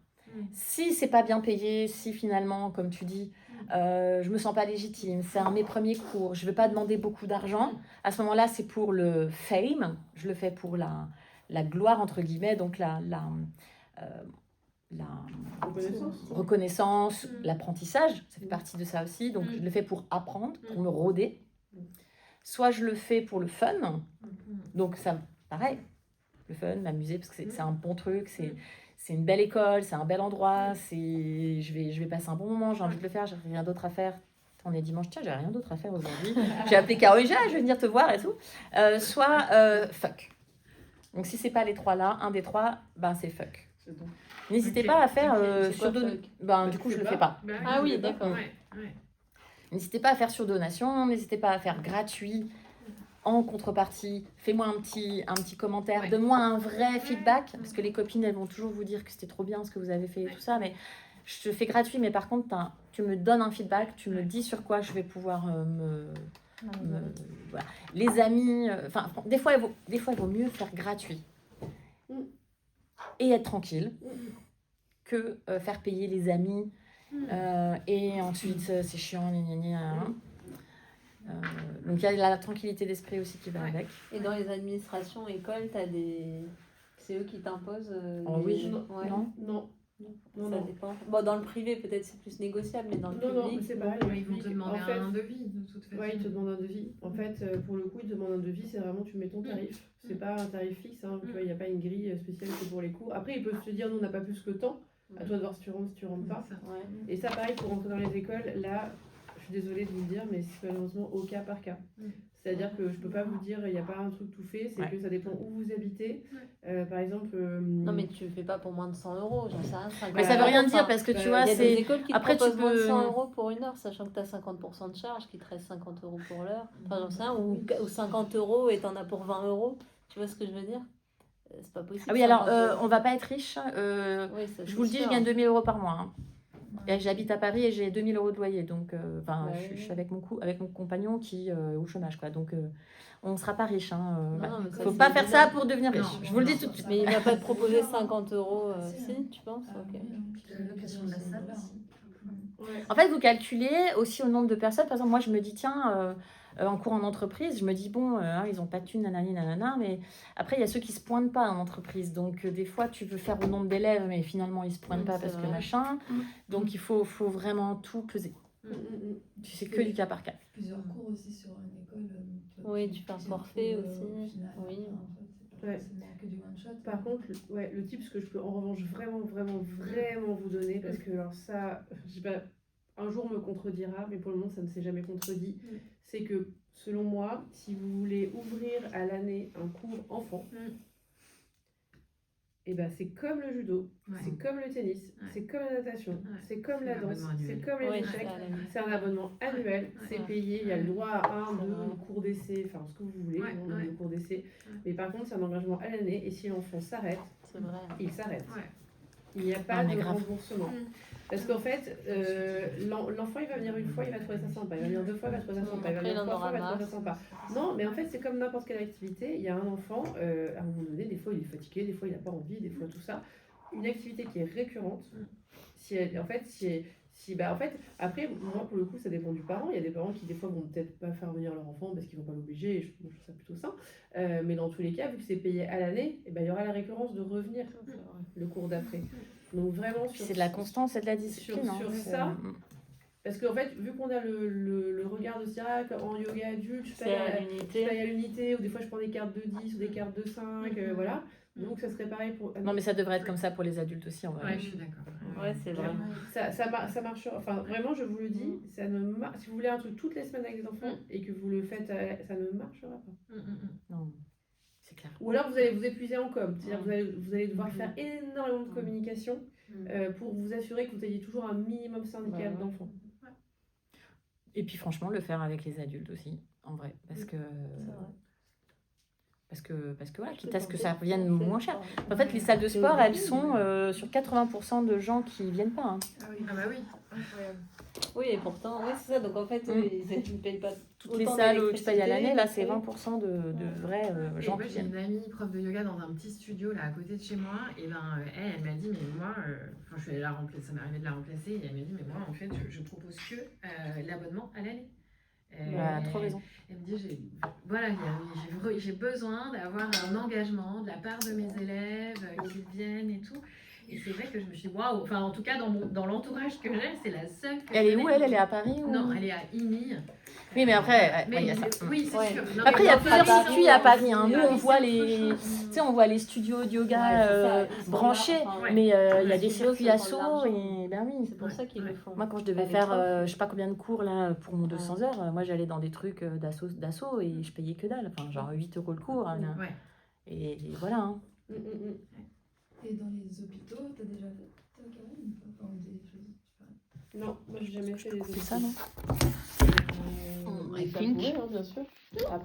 Si c'est pas bien payé, si finalement, comme tu dis, je me sens pas légitime, c'est un mes premiers cours, je vais pas demander beaucoup d'argent, à ce moment-là, c'est pour le fame, je le fais pour la gloire, entre guillemets, donc la reconnaissance, l'apprentissage, ça fait partie de ça aussi, donc je le fais pour apprendre, pour me rôder. Soit je le fais pour le fun, donc ça, pareil, le fun, m'amuser, parce que c'est un bon truc, c'est une belle école, c'est un bel endroit, je vais passer un bon moment, j'ai envie de le faire, j'ai rien d'autre à faire. On est dimanche, tiens, j'ai rien d'autre à faire aujourd'hui. J'ai appelé Caroline, je vais venir te voir et tout. Soit fuck. Donc si c'est pas les 3 là, un des 3, ben c'est fuck. N'hésitez pas à faire sur du coup je le fais pas. Ah oui, d'accord. N'hésitez pas à faire sur donation, n'hésitez pas à faire gratuit. En contrepartie, fais-moi un petit commentaire, donne-moi un vrai feedback, parce que les copines, elles vont toujours vous dire que c'était trop bien ce que vous avez fait et tout ça, mais je te fais gratuit, mais par contre, tu me donnes un feedback, tu me dis sur quoi je vais pouvoir voilà. Les amis, des fois, il vaut mieux faire gratuit et être tranquille que faire payer les amis et ensuite c'est chiant, donc il y a la tranquillité d'esprit aussi qui va avec. Et dans les administrations, écoles, c'est eux qui t'imposent oui. Non. Ça dépend. Bon, dans le privé, peut-être c'est plus négociable, mais dans le public... Non, c'est pareil. Ils vont te demander un devis, de toute façon. Ouais, ils te demandent un devis. En fait, pour le coup, ils te demandent un devis, c'est vraiment tu mets ton tarif. C'est pas un tarif fixe, hein. Tu vois, il n'y a pas une grille spéciale que pour les cours. Après, ils peuvent te dire, nous, on n'a pas plus que temps. À toi de voir si tu rentres pas. Ouais. Et ça, pareil, pour rentrer dans les écoles, là, je suis désolée de vous le dire, mais c'est malheureusement au cas par cas. C'est-à-dire que je peux pas vous dire, il n'y a pas un truc tout fait, c'est que ça dépend où vous habitez. Par exemple... Non, mais tu le fais pas pour moins de 100 €, j'en sais rien. Mais ça veut rien dire parce que tu vois, il y a c'est... des écoles qui Après, te proposent tu moins de peux... 100 € pour une heure, sachant que tu as 50% de charge, qu'il te reste 50 € pour l'heure. Enfin, j'en sais rien, ou 50 € et t'en as pour 20 €. Tu vois ce que je veux dire? C'est pas possible. Ah oui, alors, on va pas être riche. Oui, ça, je vous le dis, je gagne 2 000 € par mois. Hein. Et j'habite à Paris et j'ai 2 000 € de loyer. Donc, je suis avec mon compagnon qui est au chômage. Quoi. Donc, on ne sera pas riche. Hein. Non, Il ne faut pas faire ça pour devenir riche. Je vous le dis tout de suite. Mais il ne va pas te proposer 50 € si, tu penses? La location de la salle aussi. En fait, vous calculez aussi au nombre de personnes. Par exemple, moi, je me dis, tiens, en cours en entreprise, je me dis, bon, ils n'ont pas de thunes, nanani, nanana. Mais après, il y a ceux qui ne se pointent pas en entreprise. Donc, des fois, tu veux faire au nombre d'élèves, mais finalement, ils ne se pointent pas parce que machin. Donc, il faut vraiment tout peser. Tu sais que du cas par cas. Plusieurs cours aussi sur une école. Oui, tu fais un forfait aussi. Oui. Que du one shot. Par contre, le tip que je peux en revanche vraiment vous donner, parce que alors ça, je sais pas, un jour me contredira, mais pour le moment ça ne s'est jamais contredit, c'est que selon moi, si vous voulez ouvrir à l'année un cours enfant, et ben c'est comme le judo, c'est comme le tennis, c'est comme la natation, c'est comme la danse, c'est comme les échecs, c'est un abonnement annuel, c'est payé, il y a le droit à 1, 2 cours d'essai, enfin ce que vous voulez, le cours d'essai, mais par contre c'est un engagement à l'année et si l'enfant s'arrête, il s'arrête. Il n'y a pas de remboursement. Parce qu'en fait, l'enfant il va venir une fois, il va trouver ça sympa, il va venir 2 fois, il va trouver ça sympa, il va venir 3 fois, il va trouver ça sympa. Non, mais en fait c'est comme n'importe quelle activité, il y a un enfant, à un moment donné, des fois il est fatigué, des fois il n'a pas envie, des fois tout ça. Une activité qui est récurrente, après, moi pour le coup ça dépend du parent, il y a des parents qui des fois vont peut-être pas faire venir leur enfant parce qu'ils vont pas l'obliger, et je trouve ça plutôt sain, mais dans tous les cas, vu que c'est payé à l'année, il y aura la récurrence de revenir le cours d'après. Donc vraiment c'est de la constance et de la discipline. Sur ça, parce qu'en fait, vu qu'on a le regard de Sirac en yoga adulte, je paye à l'unité, ou des fois je prends des cartes de 10 ou des cartes de 5, voilà. Donc ça serait pareil pour... Non mais ça devrait être comme ça pour les adultes aussi en vrai. Ouais, je suis d'accord. Ouais, c'est vrai. Ça marche, enfin vraiment je vous le dis, ça ne si vous voulez un truc toutes les semaines avec des enfants et que vous le faites, ça ne marchera pas. Non. C'est clair. Ou alors vous allez vous épuiser en com, c'est-à-dire vous allez devoir faire énormément de communication pour vous assurer que vous ayez toujours un minimum syndical d'enfants. Et puis franchement, le faire avec les adultes aussi, en vrai, parce que voilà, quitte à ce que ça revienne moins cher. En fait, les salles de sport, elles sont sur 80% de gens qui viennent pas. Hein. Ah bah oui, incroyable. Oui, et pourtant, oui, c'est ça. Donc en fait, ils ne payent pas toutes les salles où tu payes à l'année, là, c'est 20% de vrais gens qui J'ai viennent. une amie prof de yoga dans un petit studio là à côté de chez moi, et elle m'a dit, mais moi, je suis allée la remplacer, ça m'est arrivé de la remplacer, et elle m'a dit, mais moi, en fait, je propose que l'abonnement à l'année. Trop raison. Elle me dit, j'ai besoin d'avoir un engagement de la part de mes élèves qui viennent et tout. Et c'est vrai que je me suis dit, waouh, enfin en tout cas dans l'entourage que j'ai, c'est la seule. que Elle je est où connais. elle est à Paris ou... Non, elle est à IMI. Oui, mais après, Mais il y a ça. oui, c'est Ouais. sûr. Non, Après, il y mais a dans plusieurs Paris, circuits à Paris. Hein. Nous, Paris, on voit c'est les, autre chose. tu sais, on voit les studios de yoga Ouais, c'est ça, ils sont branchés, là, enfin, mais il y a Ouais. des Ils circuits veulent à se saut prendre et ben oui. C'est pour ça qu'ils le font. Moi, quand je devais Avec faire, prof. je sais pas combien de cours là pour mon 200 heures, moi j'allais dans des trucs d'assaut et je payais que dalle. Enfin, genre 8 € le cours. Hein, là. Ouais. Et voilà. Hein. Et dans les hôpitaux, t'as déjà fait toi, Karine, enfin, des choses différentes? Non, moi j'ai jamais fait les C'est ça, non ça I pourrait, think. hein, bien sûr. Après,